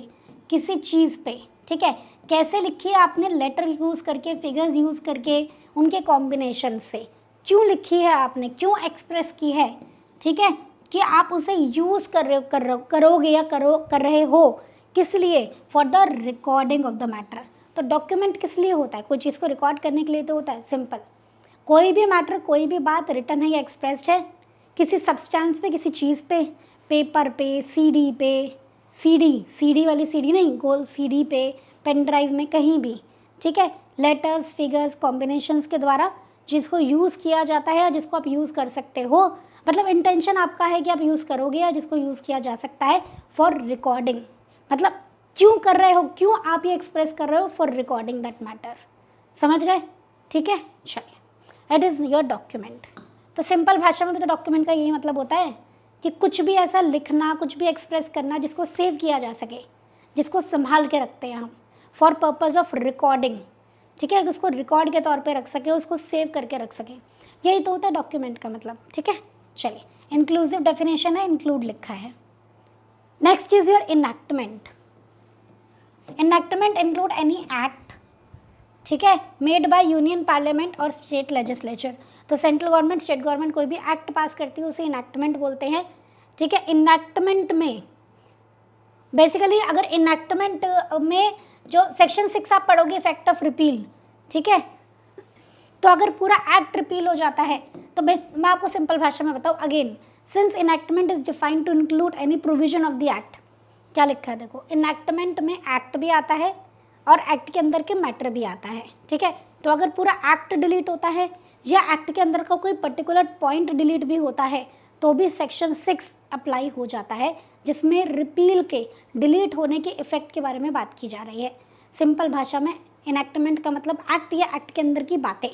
किसी चीज़ पे, ठीक है, कैसे लिखी है आपने, लेटर यूज़ करके, फिगर्स यूज़ करके, उनके कॉम्बिनेशन से, क्यों लिखी है आपने, क्यों एक्सप्रेस की है, ठीक है, कि आप उसे यूज़ कर रहे हो, किस लिए, for the recording of the matter. तो डॉक्यूमेंट किस लिए होता है? कोई चीज़ को रिकॉर्ड करने के लिए तो होता है। सिंपल, कोई भी मैटर, कोई भी बात रिटन है या एक्सप्रेस्ड है किसी सब्सटेंस पे, किसी चीज़ पे, पेपर पे, सीडी पे, सीडी वाली सीडी नहीं, गोल सीडी पे, पेन ड्राइव में, कहीं भी, ठीक है, लेटर्स, फिगर्स, कॉम्बिनेशंस के द्वारा जिसको यूज़ किया जाता है या जिसको आप यूज़ कर सकते हो, मतलब इंटेंशन आपका है कि आप यूज़ करोगे या जिसको यूज़ किया जा सकता है फॉर रिकॉर्डिंग, मतलब क्यों कर रहे हो, क्यों आप ये एक्सप्रेस कर रहे हो, फॉर रिकॉर्डिंग दैट मैटर। समझ गए? ठीक है, चलिए, इट इज़ योर डॉक्यूमेंट। तो सिंपल भाषा में भी तो डॉक्यूमेंट का यही मतलब होता है कि कुछ भी ऐसा लिखना, कुछ भी एक्सप्रेस करना जिसको सेव किया जा सके, जिसको संभाल के रखते हैं हम फॉर पर्पज़ ऑफ रिकॉर्डिंग, ठीक है, उसको रिकॉर्ड के तौर पे रख सके, उसको सेव करके रख सके, यही तो होता है डॉक्यूमेंट का मतलब। ठीक है, चलिए, इंक्लूसिव डेफिनेशन है, इंक्लूड लिखा है। Next is your enactment. Enactment include any act, ठीक है, मेड बाय यूनियन पार्लियामेंट और स्टेट लेजिस्लेचर। तो सेंट्रल गवर्नमेंट, स्टेट गवर्नमेंट कोई भी एक्ट पास करती है उसे इनैक्टमेंट बोलते हैं। ठीक है, इनैक्टमेंट में बेसिकली अगर इनैक्टमेंट में जो सेक्शन 6 आप पढ़ोगे, इफेक्ट ऑफ रिपील, ठीक है, तो अगर पूरा एक्ट रिपील हो जाता है तो मैं आपको सिंपल भाषा में बताऊँ again, since enactment is defined to include any provision of the act. क्या लिखा है देखो, इनैक्टमेंट में एक्ट भी आता है और एक्ट के अंदर के मैटर भी आता है। ठीक है, तो अगर पूरा एक्ट डिलीट होता है या एक्ट के अंदर का कोई पर्टिकुलर पॉइंट डिलीट भी होता है तो भी सेक्शन 6 अप्लाई हो जाता है, जिसमें रिपील के, डिलीट होने के इफेक्ट के बारे में बात की जा रही है। सिंपल भाषा में इनैक्टमेंट का मतलब एक्ट या एक्ट के अंदर की बातें,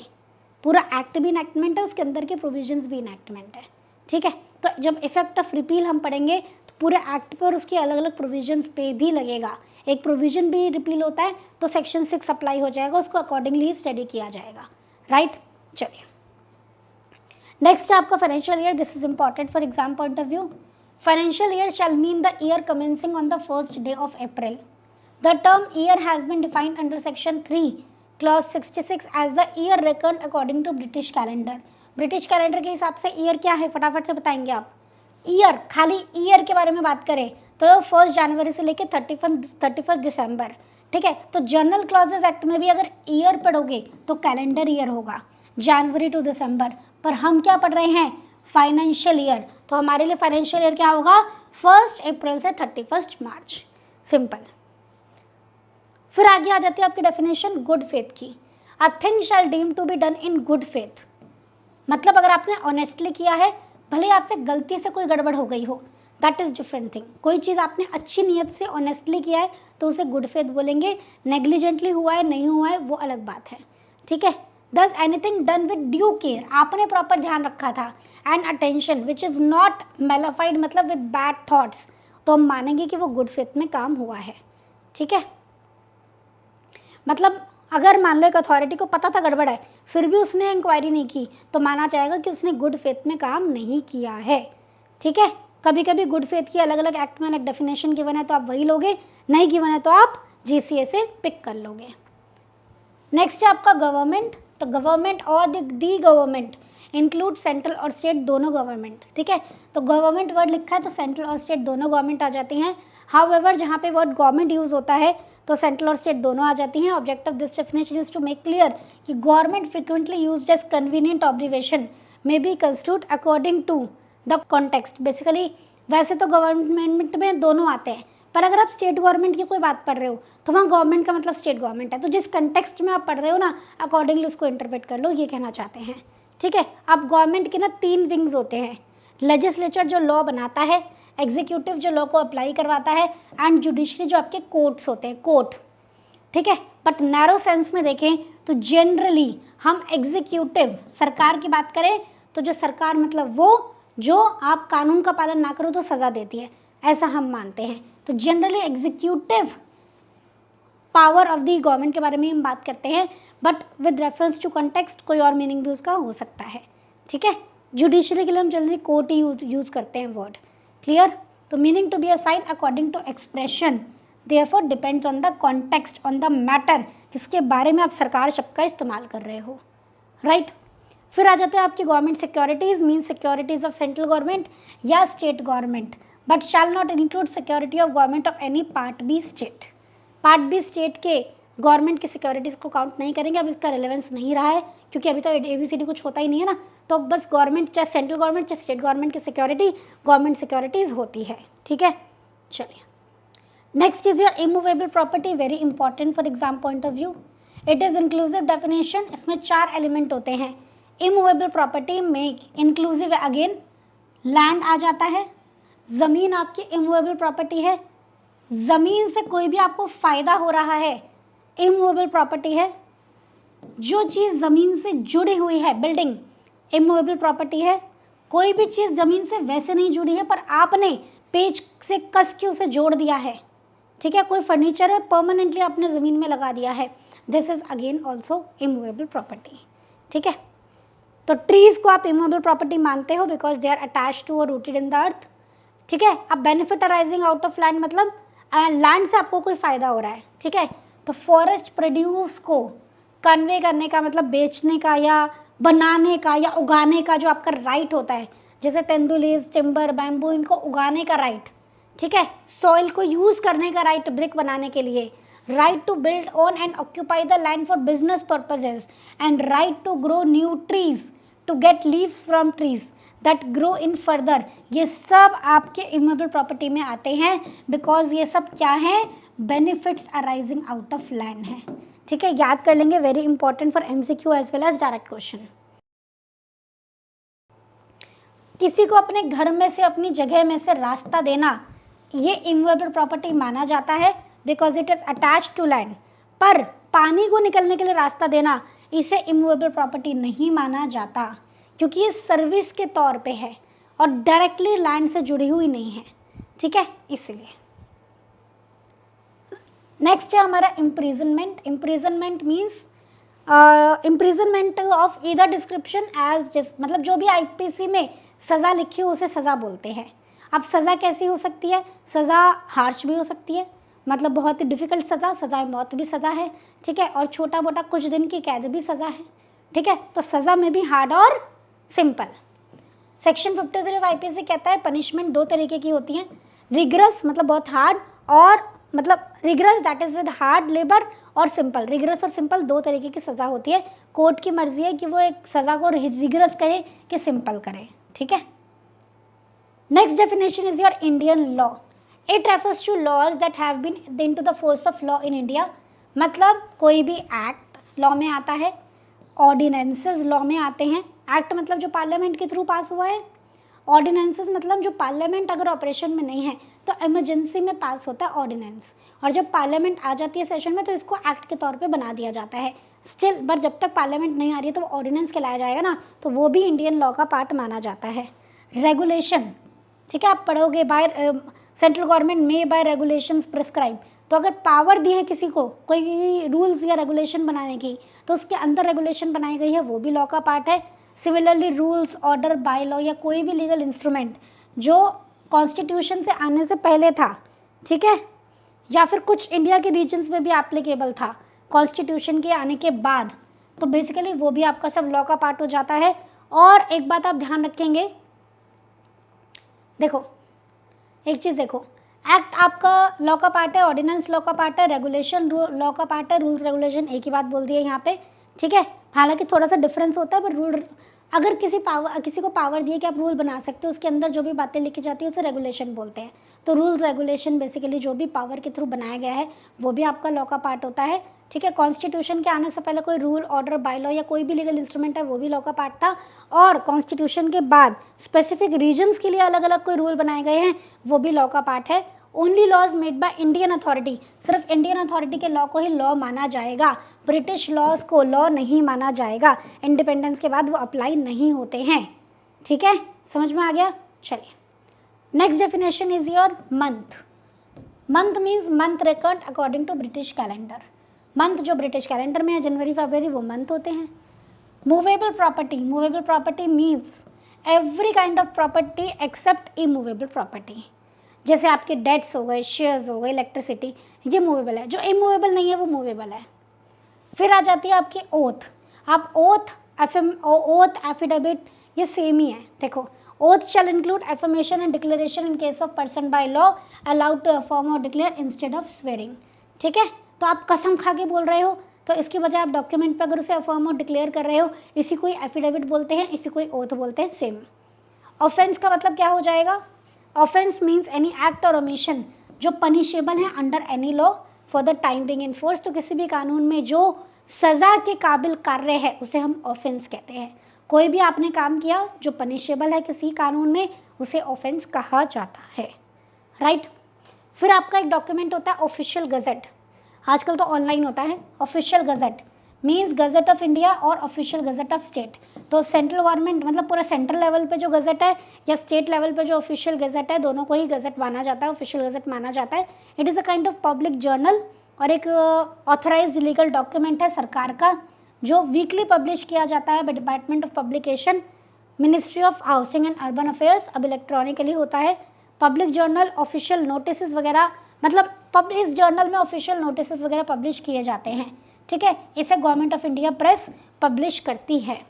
पूरा एक्ट भी इनैक्टमेंट है, उसके अंदर के प्रोविजंस भी इनैक्टमेंट है। ठीक है, तो जब इफेक्ट ऑफ रिपील हम पढ़ेंगे तो पूरे एक्ट पर उसके अलग अलग प्रोविजंस पे भी लगेगा। एक प्रोविजन भी रिपील होता है तो सेक्शन 6 अप्लाई हो जाएगा, उसको अकॉर्डिंगली स्टडी किया जाएगा। राइट, चलिए, नेक्स्ट है आपका financial year. This is important for exam point of view. Financial year shell mean the year commencing on the first day of April. The term year has been defined under section 3 clause 66 as the year reckoned according to British calendar। British calendar के हिसाब से year क्या है फटाफट से बताएंगे आप। Year, खाली ईयर के बारे में बात करें तो 1 जनवरी से लेकर 31 दिसंबर। ठीक है, तो जनरल क्लॉजेज एक्ट में भी अगर ईयर पढ़ोगे तो कैलेंडर ईयर होगा, जनवरी टू दिसंबर। पर हम क्या पढ़ रहे हैं, फाइनेंशियल ईयर, तो हमारे लिए फाइनेंशियल ईयर क्या होगा, 1 अप्रैल से 31 मार्च। सिंपल। फिर आगे आ जाती है आपकी डेफिनेशन गुड फेथ की। A thing shall deem to be done in good faith, मतलब अगर आपने ऑनेस्टली किया है, भले आपसे गलती से कोई गड़बड़ हो गई हो, दैट इज डिफरेंट थिंग। कोई चीज़ आपने अच्छी नीयत से ऑनेस्टली किया है तो उसे गुड फेथ बोलेंगे। नेग्लिजेंटली हुआ है, नहीं हुआ है, वो अलग बात है। ठीक है, दस anything done with due care, आपने प्रॉपर ध्यान रखा था, and attention which is not mala fide, मतलब विद बैड थॉट्स, तो हम मानेंगे कि वो गुड फेथ में काम हुआ है। ठीक है, मतलब अगर मान लो एक अथॉरिटी को पता था गड़बड़ है फिर भी उसने इंक्वायरी नहीं की तो माना जाएगा कि उसने गुड फेथ में काम नहीं किया है। ठीक है, कभी कभी गुड फेथ की अलग अलग एक्ट में अलग डेफिनेशन गिवन है तो आप वही लोगे, नहीं गिवन है तो आप जीसीए से पिक कर लोगे। नेक्स्ट है आपका गवर्नमेंट। तो गवर्नमेंट और दी गवर्नमेंट इंक्लूड सेंट्रल और स्टेट दोनों गवर्नमेंट। ठीक है, तो गवर्नमेंट वर्ड लिखा है तो सेंट्रल और स्टेट दोनों गवर्नमेंट आ जाती हैं। हाउएवर जहाँ पे वर्ड गवर्नमेंट यूज़ होता है तो सेंट्रल और स्टेट दोनों आ जाती हैं। Object of this definition is to make clear कि government frequently used as convenient observation may be constitute according to the context. Basically वैसे तो गवर्नमेंट में दोनों आते हैं, पर अगर आप स्टेट गवर्नमेंट की कोई बात पढ़ रहे हो तो वहाँ गवर्नमेंट का मतलब स्टेट गवर्नमेंट है, तो जिस कंटेक्स्ट में आप पढ़ रहे हो ना अकॉर्डिंगली उसको इंटरप्रेट कर लो, ये कहना चाहते हैं। ठीक है, अब गवर्नमेंट के ना 3 विंग्स होते हैं, लेजिस्लेचर जो लॉ बनाता है, एग्जीक्यूटिव जो लॉ को अप्लाई करवाता है, एंड जुडिशरी जो आपके कोर्ट्स होते हैं, कोर्ट। ठीक है, बट नैरो सेंस में देखें तो जनरली हम एग्जीक्यूटिव सरकार की बात करें तो जो सरकार मतलब वो जो आप कानून का पालन ना करो तो सज़ा देती है, ऐसा हम मानते हैं। तो generally executive power of the government के बारे में हम बात करते हैं, but with reference to context कोई और मीनिंग भी उसका हो सकता है। ठीक है, जुडिशरी के लिए हम जनरली कोर्ट ही यूज करते हैं वर्ड। क्लियर, तो meaning to be assign according to expression, therefore depends on the context, on the matter, किसके बारे में आप सरकार शब्द का इस्तेमाल कर रहे हो। राइट, फिर आ जाते हैं आपकी government securities, mean securities of central government या state government, but shall not include security of government of any part B state. Part B state के गवर्नमेंट की सिक्योरिटीज़ को काउंट नहीं करेंगे, अब इसका रिलेवेंस नहीं रहा है क्योंकि अभी तो ABCD कुछ होता ही नहीं है ना, तो बस गवर्नमेंट चाहे सेंट्रल गवर्नमेंट चाहे स्टेट गवर्नमेंट की सिक्योरिटी गवर्नमेंट सिक्योरिटीज़ होती है, ठीक है। चलिए next is your immovable property, very important for exam point of view. It is inclusive definition, इसमें 4 एलिमेंट होते हैं। इमूवेबल प्रॉपर्टी में इंक्लूसिव अगेन लैंड आ जाता है, ज़मीन आपकी इमूवेबल प्रॉपर्टी है, ज़मीन से कोई भी आपको फ़ायदा हो रहा है इमूवेबल प्रॉपर्टी है, जो चीज़ ज़मीन से जुड़ी हुई है बिल्डिंग इमूवेबल प्रॉपर्टी है, कोई भी चीज़ ज़मीन से वैसे नहीं जुड़ी है पर आपने पेज से कस के उसे जोड़ दिया है, ठीक है, कोई फर्नीचर है परमानेंटली आपने ज़मीन में लगा दिया है, this is again also immovable property, ठीक है। तो ट्रीज़ को आप इमूवेबल प्रॉपर्टी मानते हो because they are attach to और रूटेड इन द अर्थ, ठीक है। अब benefit arising out of land मतलब लैंड से आपको कोई फ़ायदा हो रहा है, ठीक है। तो फॉरेस्ट प्रोड्यूस को कन्वे करने का मतलब बेचने का या बनाने का या उगाने का जो आपका राइट होता है, जैसे तेंदू लीव्स, टिम्बर, बैम्बू, इनको उगाने का राइट, ठीक है। सॉइल को यूज़ करने का राइट ब्रिक बनाने के लिए, right to build on and occupy the land for business purposes and right to grow new trees to get leaves from trees that grow in further, ये सब आपके इमूवेबल प्रॉपर्टी में आते हैं बिकॉज ये सब क्या है, benefits arising out of land है, ठीक है। याद कर लेंगे, very important for MCQ as well as direct question. किसी को अपने घर में से अपनी जगह में से रास्ता देना ये इमूवेबल प्रॉपर्टी माना जाता है because it is attach to land, पर पानी को निकलने के लिए रास्ता देना इसे इमूवेबल प्रॉपर्टी नहीं माना जाता क्योंकि ये सर्विस के तौर पे है और डायरेक्टली लैंड से जुड़ी हुई नहीं है, ठीक है, इसलिए। नेक्स्ट है हमारा imprisonment. Imprisonment means imprisonment of either description as मतलब जो भी IPC में सज़ा लिखी हो उसे सज़ा बोलते हैं। अब सज़ा कैसी हो सकती है, सज़ा हार्श भी हो सकती है, मतलब बहुत ही डिफ़िकल्ट सज़ा, सज़ा मौत भी सज़ा है, ठीक है, और छोटा मोटा कुछ दिन की कैद भी सज़ा है, ठीक है। तो सज़ा में भी हार्ड और सिंपल। सेक्शन 53 ऑफ IPC कहता है पनिशमेंट 2 तरीके की होती हैं, रिग्रस मतलब बहुत हार्ड, और मतलब rigorous that is with hard labour, और सिंपल, रिग्रस और सिंपल 2 तरीके की सज़ा होती है। कोर्ट की मर्जी है कि वो एक सज़ा को रिग्रस करे कि सिंपल करे, ठीक है। Next definition is your Indian law. It refers to laws that have been into the force of law in India, मतलब कोई भी एक्ट लॉ में आता है, ऑर्डिनेंसेस लॉ में आते हैं। एक्ट मतलब जो पार्लियामेंट के थ्रू पास हुआ है, ऑर्डिनेंसेस मतलब जो पार्लियामेंट अगर ऑपरेशन में नहीं है तो इमरजेंसी में पास होता है ऑर्डिनेंस, और जब पार्लियामेंट आ जाती है सेशन में तो इसको एक्ट के तौर पे बना दिया जाता है। स्टिल बट जब तक पार्लियामेंट नहीं आ रही है तो वो ऑर्डिनेंस कहलाया जाएगा ना, तो वो भी इंडियन लॉ का पार्ट माना जाता है। रेगुलेशन, ठीक है, आप पढ़ोगे बाय सेंट्रल गवर्नमेंट में बाय रेगुलेशंस प्रिस्क्राइब, तो अगर पावर दी है किसी को कोई रूल्स या रेगुलेशन बनाने की तो उसके अंदर रेगुलेशन बनाई गई है, वो भी लॉ का पार्ट है। Similarly rules, order, by law या कोई भी लीगल इंस्ट्रूमेंट जो कॉन्स्टिट्यूशन से आने से पहले था, ठीक है, या फिर कुछ इंडिया के रीजन्स में भी एप्लीकेबल था कॉन्स्टिट्यूशन के आने के बाद, तो बेसिकली वो भी आपका सब लॉ का पार्ट हो जाता है। और एक बात आप ध्यान रखेंगे, देखो एक चीज़ देखो, एक्ट आपका लॉ का पार्ट है, ऑर्डिनेंस लॉ का पार्ट है, रेगुलेशन लॉ का पार्ट है, रूल्स रेगुलेशन एक ही बात बोल दी है यहाँ पे, ठीक है। हालांकि थोड़ा सा डिफरेंस होता है, पर रूल अगर किसी को पावर दी है कि आप रूल बना सकते हो, उसके अंदर जो भी बातें लिखी जाती है उसे रेगुलेशन बोलते हैं। तो रूल्स रेगुलेशन बेसिकली जो भी पावर के थ्रू बनाया गया है वो भी आपका लॉ का पार्ट होता है, ठीक है। कॉन्स्टिट्यूशन के आने से पहले कोई रूल, ऑर्डर, बाय लॉ या कोई भी लीगल इंस्ट्रूमेंट है वो भी लॉ का पार्ट था, और कॉन्स्टिट्यूशन के बाद स्पेसिफिक रीजन्स के लिए अलग अलग कोई रूल बनाए गए हैं वो भी लॉ का पार्ट है। Only laws made by Indian authority, सिर्फ इंडियन अथॉरिटी के लॉ को ही लॉ माना जाएगा, ब्रिटिश लॉज को लॉ नहीं माना जाएगा, इंडिपेंडेंस के बाद वो अप्लाई नहीं होते हैं, ठीक है, समझ में आ गया। चलिए next definition is your month. Month means month record according to British calendar, month जो ब्रिटिश कैलेंडर में है जनवरी फरवरी वो मंथ होते हैं। Movable property, movable property means every kind of property except immovable property, जैसे आपके डेट्स हो गए, शेयर्स हो गए, इलेक्ट्रिसिटी, ये मूवेबल है, जो इमूवेबल नहीं है वो मूवेबल है। फिर आ जाती है आपकी ओथ। आप ओथ एफिडेविट ये सेम ही है, देखो oath shall include affirmation and declaration in case of person by law allowed to affirm और डिक्लेयर इंस्टेड ऑफ स्वेरिंग, ठीक है। तो आप कसम खा के बोल रहे हो, तो इसकी बजाय आप डॉक्यूमेंट पे अगर उसे अफर्म और डिक्लेयर कर रहे हो, इसी को एफिडेविट बोलते हैं, इसी को ओथ बोलते हैं, सेम। ऑफेंस का मतलब क्या हो जाएगा? ऑफेंस मीन्स एनी एक्ट और ओमिशन जो पनिशेबल है under any law for the time being in force. तो किसी भी कानून में जो सज़ा के काबिल कार्य है उसे हम ऑफेंस कहते हैं। कोई भी आपने काम किया जो पनिशेबल है किसी कानून में, उसे ऑफेंस कहा जाता है, राइट। फिर आपका एक डॉक्यूमेंट होता है ऑफिशियल गज़ट, आजकल तो ऑनलाइन होता है। Official gazette means gazette of India और ऑफिशियल गज़ट ऑफ स्टेट। तो सेंट्रल गवर्नमेंट मतलब पूरा सेंट्रल लेवल पे जो गज़ट है या स्टेट लेवल पे जो ऑफिशियल गज़ट है, दोनों को ही गज़ट माना जाता है, ऑफिशियल गज़ट माना जाता है। It is a kind of public journal और एक ऑथराइज्ड लीगल डॉक्यूमेंट है सरकार का, जो वीकली पब्लिश किया जाता है by department of publication, ministry of housing and urban affairs. अब इलेक्ट्रॉनिकली होता है। पब्लिक जर्नल, ऑफिशियल नोटिस वगैरह, मतलब इस जर्नल में ऑफिशियल नोटिस वगैरह पब्लिश किए जाते हैं, ठीक है। इसे government of India press publish करती है।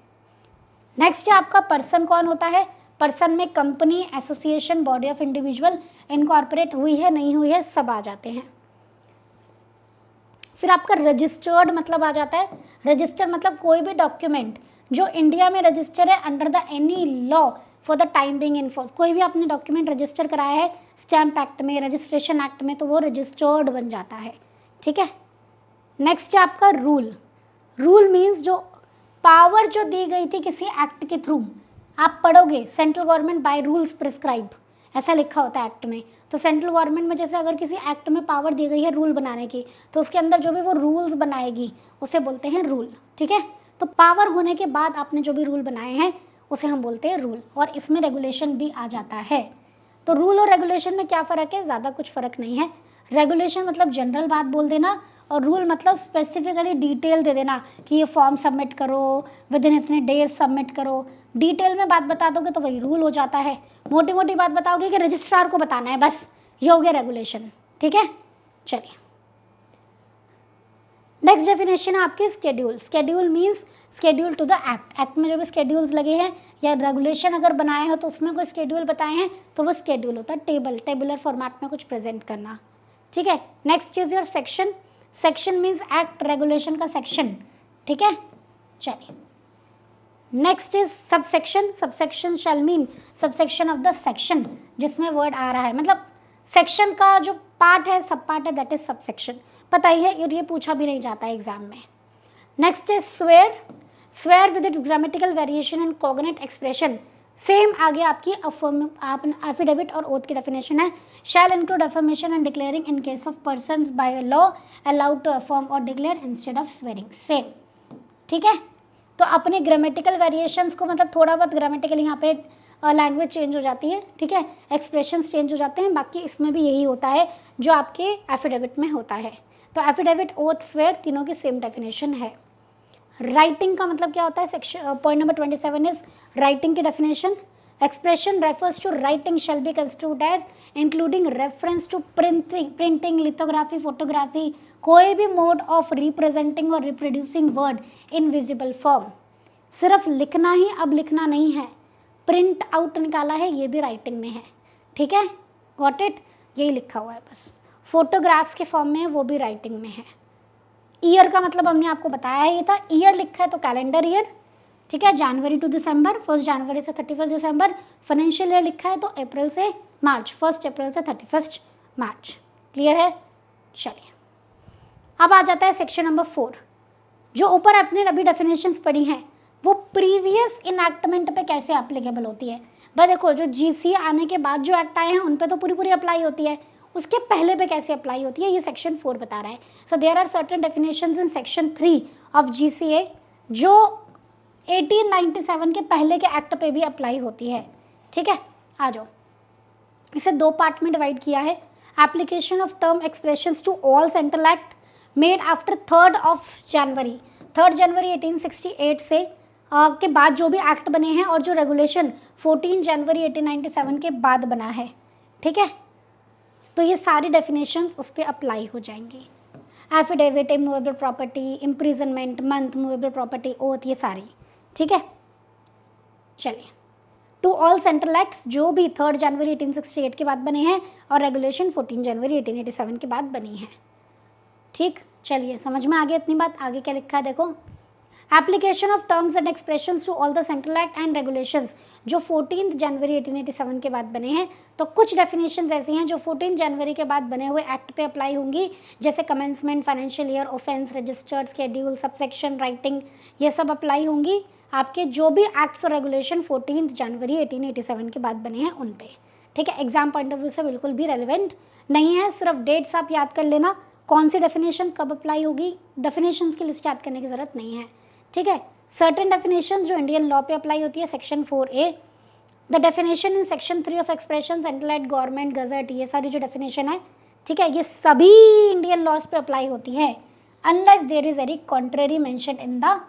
नेक्स्ट है आपका पर्सन कौन होता है? पर्सन में company, association, body of individual, incorporate हुई है नहीं हुई है सब आ जाते हैं। फिर आपका रजिस्टर्ड मतलब आ जाता है। रजिस्टर्ड मतलब कोई भी डॉक्यूमेंट जो इंडिया में रजिस्टर है under the any law for the time being in force. कोई भी आपने डॉक्यूमेंट रजिस्टर कराया है स्टैम्प एक्ट में, रजिस्ट्रेशन एक्ट में, तो वो रजिस्टर्ड बन जाता है, ठीक है। नेक्स्ट है आपका रूल। रूल मीन्स जो पावर जो दी गई थी किसी एक्ट के थ्रू, आप पढ़ोगे central government by rules prescribe, ऐसा लिखा होता है एक्ट में। तो सेंट्रल गवर्नमेंट में जैसे अगर किसी एक्ट में पावर दी गई है रूल बनाने की, तो उसके अंदर जो भी वो रूल्स बनाएगी उसे बोलते हैं रूल, ठीक है। तो पावर होने के बाद आपने जो भी रूल बनाए हैं उसे हम बोलते हैं रूल, और इसमें रेगुलेशन भी आ जाता है। तो रूल और रेगुलेशन में क्या फ़र्क है? ज़्यादा कुछ फ़र्क नहीं है। रेगुलेशन मतलब जनरल बात बोल देना, और रूल मतलब स्पेसिफिकली डिटेल दे देना कि ये फॉर्म सबमिट करो, विद इन इतने डेज सबमिट करो। डिटेल में बात बता दोगे तो वही रूल हो जाता है। मोटी मोटी बात बताओगे कि रजिस्ट्रार को बताना है, बस ये हो गया रेगुलेशन, ठीक है। चलिए नेक्स्ट डेफिनेशन है आपकी schedule. Schedule means schedule to the act. Act में जो भी स्केड्यूल्स लगे हैं या रेगुलेशन अगर बनाए हो तो उसमें कोई स्केड्यूल बताए हैं तो वो स्केड्यूल होता है। टेबल, टेबुलर फॉर्मेट में कुछ प्रेजेंट करना, ठीक है। Next is your section. Section means act regulation का सेक्शन, ठीक है। चलिए next is subsection. Subsection shall mean subsection of the section, जिसमें वर्ड आ रहा है, मतलब सेक्शन का जो पार्ट है, सब पार्ट है, दैट इज सबसेक्शन। पता ही है, और ये पूछा भी नहीं जाता है एग्जाम में। Next is swear. Swear with its grammatical variation and cognate expression. Same आगे आपकी एफिडेविट और ओथ की डेफिनेशन है। Shall include affirmation and declaring in case of persons by law allowed to affirm और declare instead of swearing, same, ठीक है। तो अपने ग्रामेटिकल वेरिएशंस को, मतलब थोड़ा बहुत ग्रामेटिकल यहाँ पे लैंग्वेज चेंज हो जाती है, ठीक है, एक्सप्रेशंस चेंज हो जाते हैं, बाकी इसमें भी यही होता है जो आपके एफिडेविट में होता है। तो एफिडेविट, ओथ, स्वेयर तीनों की सेम डेफिनेशन है। राइटिंग का मतलब क्या होता है? Section point number 27 is writing की definition. Expression refers to writing shall be construed as including reference to printing, lithography, photography, कोई भी mode of representing or reproducing word in visible form. सिर्फ लिखना ही अब लिखना नहीं है, प्रिंट आउट निकाला है ये भी राइटिंग में है, ठीक है, गॉट इट, यही लिखा हुआ है बस। फोटोग्राफ्स के फॉर्म में है वो भी राइटिंग में है। ईयर का मतलब हमने आपको बताया ही था, ईयर लिखा है तो कैलेंडर ईयर, ठीक है, जनवरी टू दिसंबर, 1 जनवरी से 31 दिसंबर। फाइनेंशियल ईयर लिखा है तो अप्रैल से मार्च, 1 अप्रैल से 31 मार्च, क्लियर है। चलिए अब आ जाता है सेक्शन नंबर 4। जो ऊपर आपने अभी डेफिनेशंस पढ़ी हैं वो प्रीवियस इनैक्टमेंट पे कैसे एप्लीकेबल होती है। भाई देखो, जो जीसी आने के बाद जो एक्ट आए हैं उन पे तो पूरी पूरी अप्लाई होती है, उसके पहले पे कैसे अप्लाई होती है ये सेक्शन 4 बता रहा है। So there are certain definitions in section 3 of GCA जो 1897 के पहले के एक्ट पे भी अप्लाई होती है, ठीक है। आ जाओ, इसे 2 पार्ट में डिवाइड किया है। Application of term expressions to all central act made after 3 January 1868 से के बाद जो भी एक्ट बने हैं, और जो रेगुलेशन 14 जनवरी 1897 के बाद बना है, ठीक है। तो ये सारी डेफिनेशंस उस पर अप्लाई हो जाएंगी। Affidavit, immovable property, imprisonment, month, movable property, oath, ये सारी, ठीक है। चलिए, टू ऑल सेंट्रल एक्ट्स जो भी 3 जनवरी 1868 के बाद बने हैं, और रेगुलेशन 14 जनवरी 1887 के बाद बनी है, ठीक। चलिए समझ में आ गया इतनी बात। आगे क्या लिखा है देखो, application of terms and expressions to all the central act and regulations जो 14 जनवरी 1887 के बाद बने हैं। तो कुछ डेफिनेशंस ऐसी हैं जो 14 जनवरी के बाद बने हुए एक्ट पे अप्लाई होंगी, जैसे commencement, financial year, offence, registered, schedule, subsection, writing, ये सब अप्लाई होंगी आपके जो भी एक्ट्स और रेगुलेशन 14 जनवरी 1887 के बाद बने हैं उन पे। ठीक है, एग्जाम पॉइंट ऑफ व्यू से बिल्कुल भी रेलिवेंट नहीं है, सिर्फ डेट्स आप याद कर लेना, कौन सी डेफिनेशन कब अप्लाई होगी, डेफिनेशंस की लिस्ट याद करने की जरूरत नहीं है। ठीक है, सर्टेन डेफिनेशन जो इंडियन लॉ पे अप्लाई होती है, section 4A, the definition in section 3 of expression, central act, government gazette, ये सारी जो डेफिनेशन है, ठीक है, ये सभी इंडियन लॉज पे अप्लाई होती है unless there is any contrary mention in the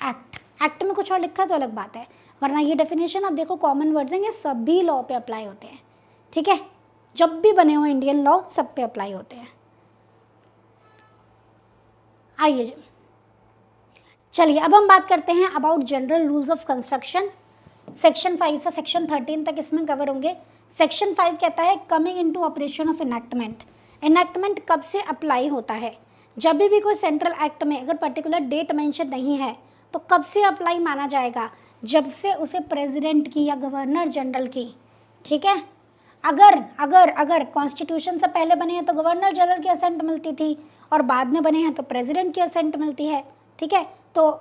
act. Act में कुछ और लिखा तो अलग बात है, वरना ये डेफिनेशन आप देखो कॉमन वर्ड्स हैं, ये सभी लॉ पे अप्लाई होते हैं। ठीक है, जब भी बने हुए इंडियन लॉ सब पे अप्लाई होते हैं। आइए चलिए अब हम बात करते हैं about general rules of construction. Section 5 से सेक्शन 13 तक इसमें कवर होंगे। सेक्शन 5 कहता है coming into operation of enactment. Enactment कब से अप्लाई होता है, जब भी कोई सेंट्रल एक्ट में अगर पर्टिकुलर डेट मेंशन नहीं है तो कब से अप्लाई माना जाएगा, जब से उसे प्रेसिडेंट की या गवर्नर जनरल की। ठीक है, अगर अगर अगर कॉन्स्टिट्यूशन से पहले बने हैं तो गवर्नर जनरल की असेंट मिलती थी और बाद में बने हैं तो प्रेसिडेंट की असेंट मिलती है। ठीक है, तो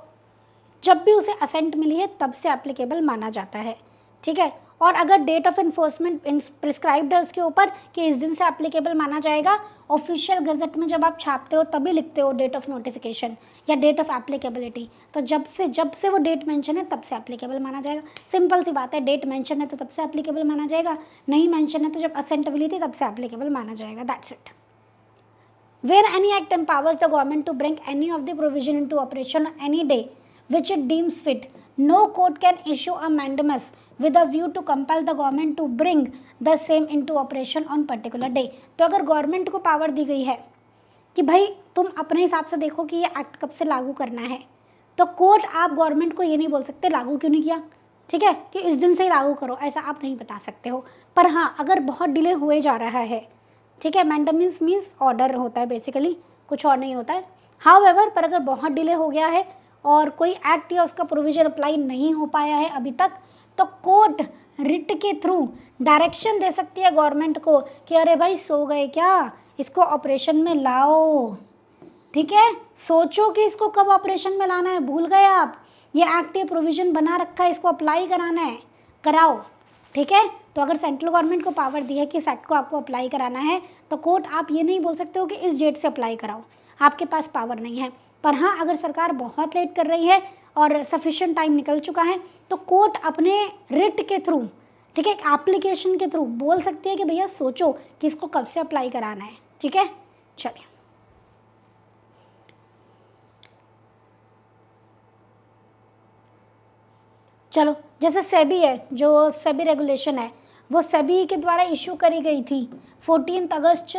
जब भी उसे असेंट मिली है तब से एप्लीकेबल माना जाता है। ठीक है, और अगर डेट ऑफ इन्फोर्समेंट प्रिस्क्राइब्ड है उसके ऊपर कि इस दिन से एप्लीकेबल माना जाएगा, ऑफिशियल गजट में जब आप छापते हो तभी लिखते हो डेट ऑफ नोटिफिकेशन या डेट ऑफ एप्लीकेबिलिटी, तो जब से वो डेट मेंशन है तब से एप्लीकेबल माना जाएगा। सिंपल सी बात है, डेट मेंशन है तो तब से एप्लीकेबल माना जाएगा, नहीं मेंशन है तो जब असेंट मिली थी तब से एप्लीकेबल माना जाएगा। That's it. Where any act empowers the government to bring any of the provision into operation on any day which it deems fit, no court can issue a mandamus with a view to compel the government to bring the same into operation on particular day। तो अगर government को power दी गई है कि भाई तुम अपने हिसाब से देखो कि ये एक्ट कब से लागू करना है, तो कोर्ट आप गवर्नमेंट को ये नहीं बोल सकते लागू क्यों नहीं किया, ठीक है, कि इस दिन से ही लागू करो, ऐसा आप नहीं बता सकते हो। पर हाँ, अगर बहुत डिले हुए जा रहा है, ठीक है, मैंडेटस मीन्स ऑर्डर होता है बेसिकली, कुछ और नहीं होता है। हाउएवर, पर अगर बहुत डिले हो गया है और कोई एक्ट या उसका प्रोविजन अप्लाई नहीं हो पाया है अभी तक, तो कोर्ट रिट के थ्रू डायरेक्शन दे सकती है गवर्नमेंट को कि अरे भाई सो गए क्या, इसको ऑपरेशन में लाओ। ठीक है, सोचो कि इसको कब ऑपरेशन में लाना है, भूल गए आप, ये एक्ट या प्रोविजन बना रखा है, इसको अप्लाई कराना है, कराओ। ठीक है, तो अगर सेंट्रल गवर्नमेंट को पावर दी है कि इस एक्ट को आपको अप्लाई कराना है, तो कोर्ट आप ये नहीं बोल सकते हो कि इस डेट से अप्लाई कराओ, आपके पास पावर नहीं है। पर हाँ, अगर सरकार बहुत लेट कर रही है और सफिशिएंट टाइम निकल चुका है तो कोर्ट अपने रिट के थ्रू, ठीक है, एक एप्लीकेशन के थ्रू बोल सकती है कि भैया सोचो कि इसको कब से अप्लाई कराना है। ठीक है, चलिए चलो, जैसे सेबी है, जो सेबी रेगुलेशन है वो सेबी के द्वारा इशू करी गई थी 14 अगस्त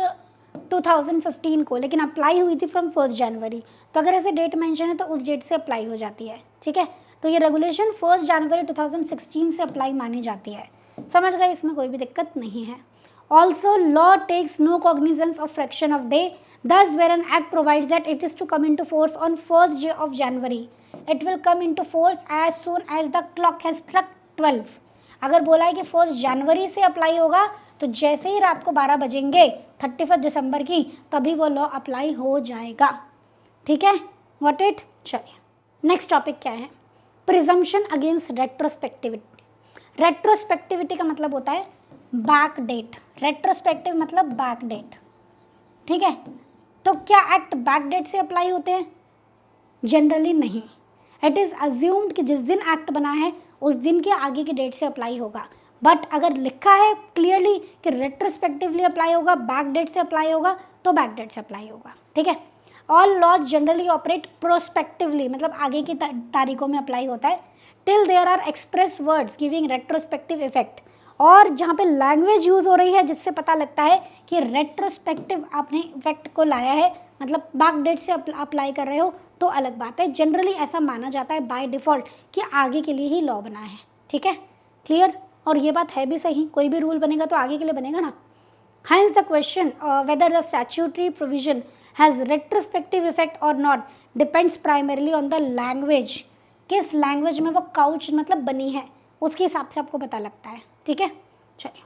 2015 को, लेकिन अप्लाई हुई थी फ्रॉम 1 जनवरी। तो अगर ऐसे डेट मेंशन है तो उस डेट से अप्लाई हो जाती है। ठीक है, तो ये रेगुलेशन 1 जनवरी 2016 से अप्लाई मानी जाती है। समझ गए, इसमें कोई भी दिक्कत नहीं है। Also law takes no cognizance of fraction of day, thus where an act provides that it is to come into force on 1st day of January, it will come into force as soon as the clock has struck 12। अगर बोला है कि 1 जनवरी से apply होगा तो जैसे ही रात को 12 बजेंगे 31 दिसंबर की, तभी वो लॉ अप्लाई हो जाएगा। ठीक है, गॉट इट। चलिए नेक्स्ट टॉपिक क्या है, प्रिजम्पशन अगेंस्ट रेट्रोस्पेक्टिविटी। रेट्रोस्पेक्टिविटी का मतलब होता है बैक डेट, रेट्रोस्पेक्टिव मतलब बैक डेट। ठीक है, तो क्या एक्ट बैक डेट से अप्लाई होते हैं? जनरली नहीं। इट इज़ अज्यूम्ड कि जिस दिन एक्ट बना है उस दिन के आगे की डेट से अप्लाई होगा, बट अगर लिखा है क्लियरली कि रेट्रोस्पेक्टिवली अप्लाई होगा, बैक डेट से अप्लाई होगा, तो बैक डेट से अप्लाई होगा। ठीक है, all laws generally operate prospectively मतलब आगे की तारीखों में अप्लाई होता है, till there are express words giving retrospective effect. और जहाँ पे लैंग्वेज यूज़ हो रही है जिससे पता लगता है कि रेट्रोस्पेक्टिव आपने इफेक्ट को लाया है, मतलब बैक डेट से अप्लाई कर रहे हो, तो अलग बात है। जनरली ऐसा माना जाता है बाय डिफ़ॉल्ट कि आगे के लिए ही लॉ बना है। ठीक है, क्लियर। और ये बात है भी सही, कोई भी रूल बनेगा तो आगे के लिए बनेगा ना। Hence the question whether the statutory provision has retrospective effect or not depends primarily on the language, किस लैंग्वेज में वो काउच मतलब बनी है उसके हिसाब से आपको पता लगता है, ठीक है। चलिए